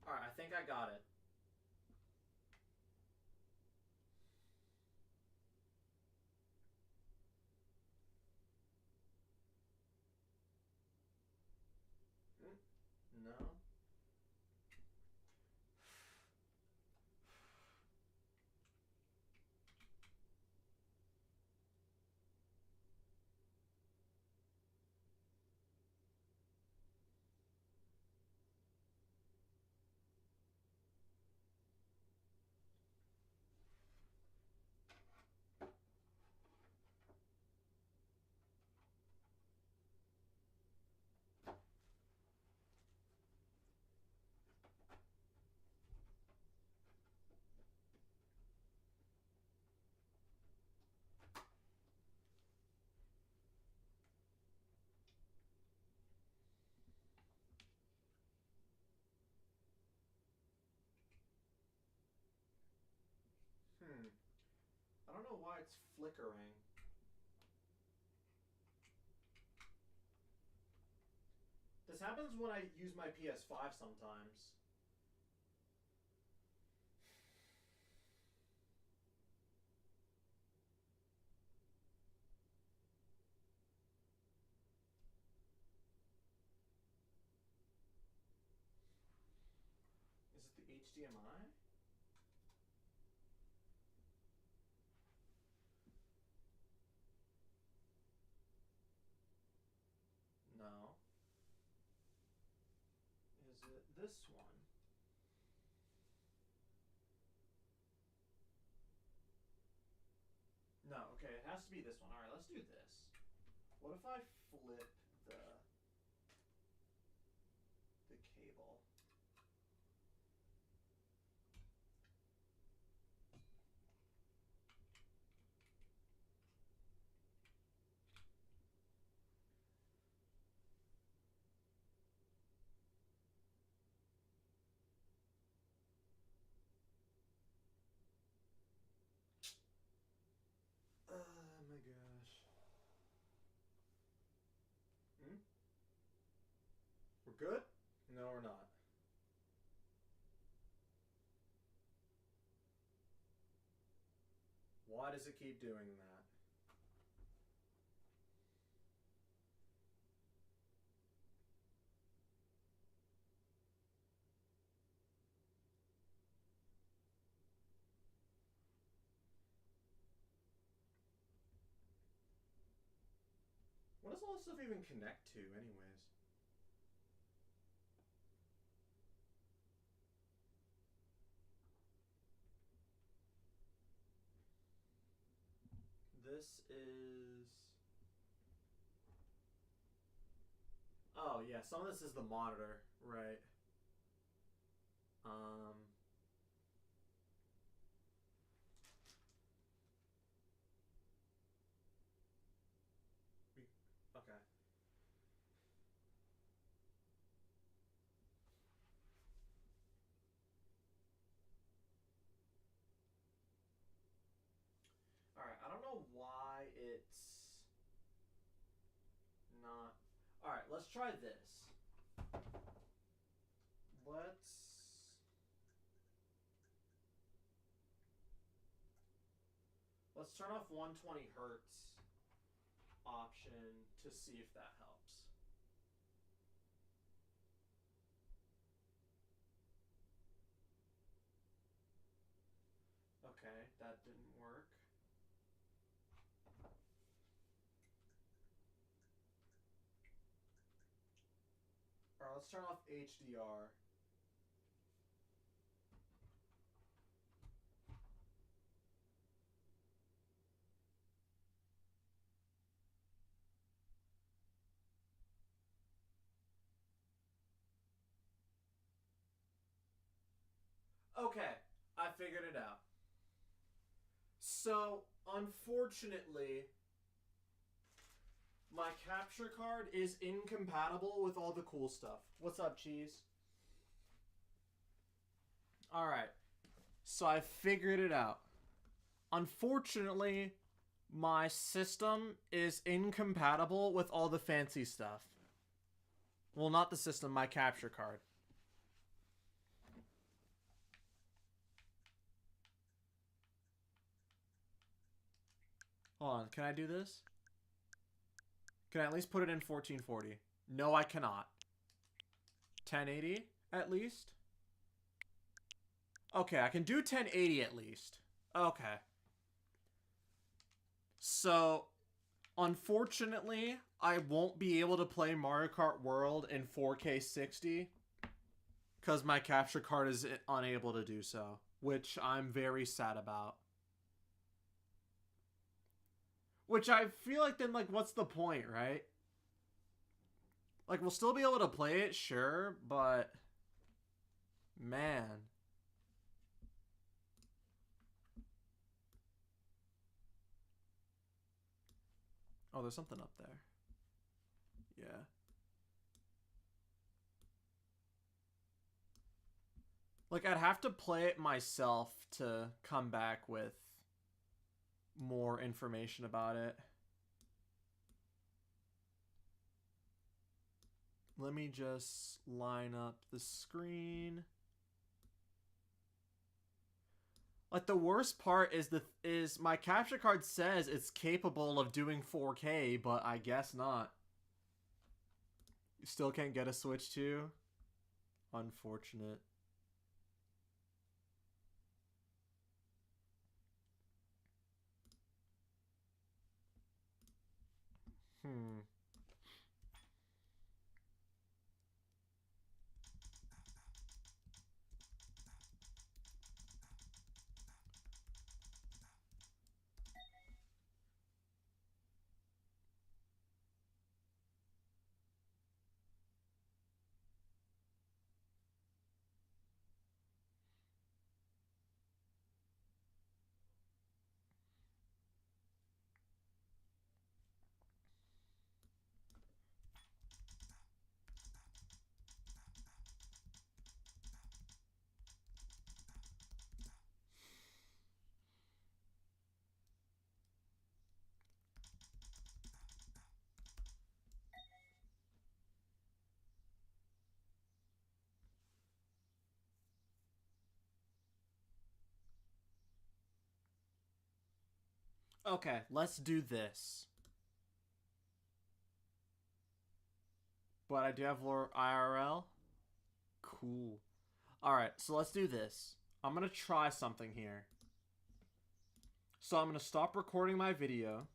Alright, I think I got it. No. I don't know why it's flickering. This happens when I use my PS5 sometimes. Is it the HDMI? No. Is it this one? No, okay, it has to be this one. Alright, let's do this. What if I flip the cable? Oh my gosh. We're good? No, we're not. Why does it keep doing that? What does all this stuff even connect to, anyways? this is... Oh, yeah, some of this is the monitor, right. Okay. Alright, I don't know why it's not... Alright, let's try this. Let's turn off 120 hertz option to see if that helps. Okay, that didn't work. Alright, let's turn off HDR. Okay, I figured it out. So, unfortunately, my capture card is incompatible with all the cool stuff. What's up, Cheese? Alright, so I figured it out. Unfortunately, my system is incompatible with all the fancy stuff. Well, not the system, my capture card. Hold on, can I do this? Can I at least put it in 1440? No, I cannot. 1080 at least? Okay, I can do 1080 at least. Okay. So, unfortunately, I won't be able to play Mario Kart World in 4K 60 because my capture card is unable to do so, which I'm very sad about. Which I feel like then, like, what's the point, right? Like, we'll still be able to play it, sure, but... Man. Oh, there's something up there. Yeah. Like, I'd have to play it myself to come back with more information about it. Let me just line up the screen. Like, the worst part is my capture card says it's capable of doing 4K, but I guess not. You still can't get a Switch 2? Unfortunate. Okay, let's do this. But I do have IRL. Cool. Alright, so let's do this. I'm going to try something here. So I'm going to stop recording my video.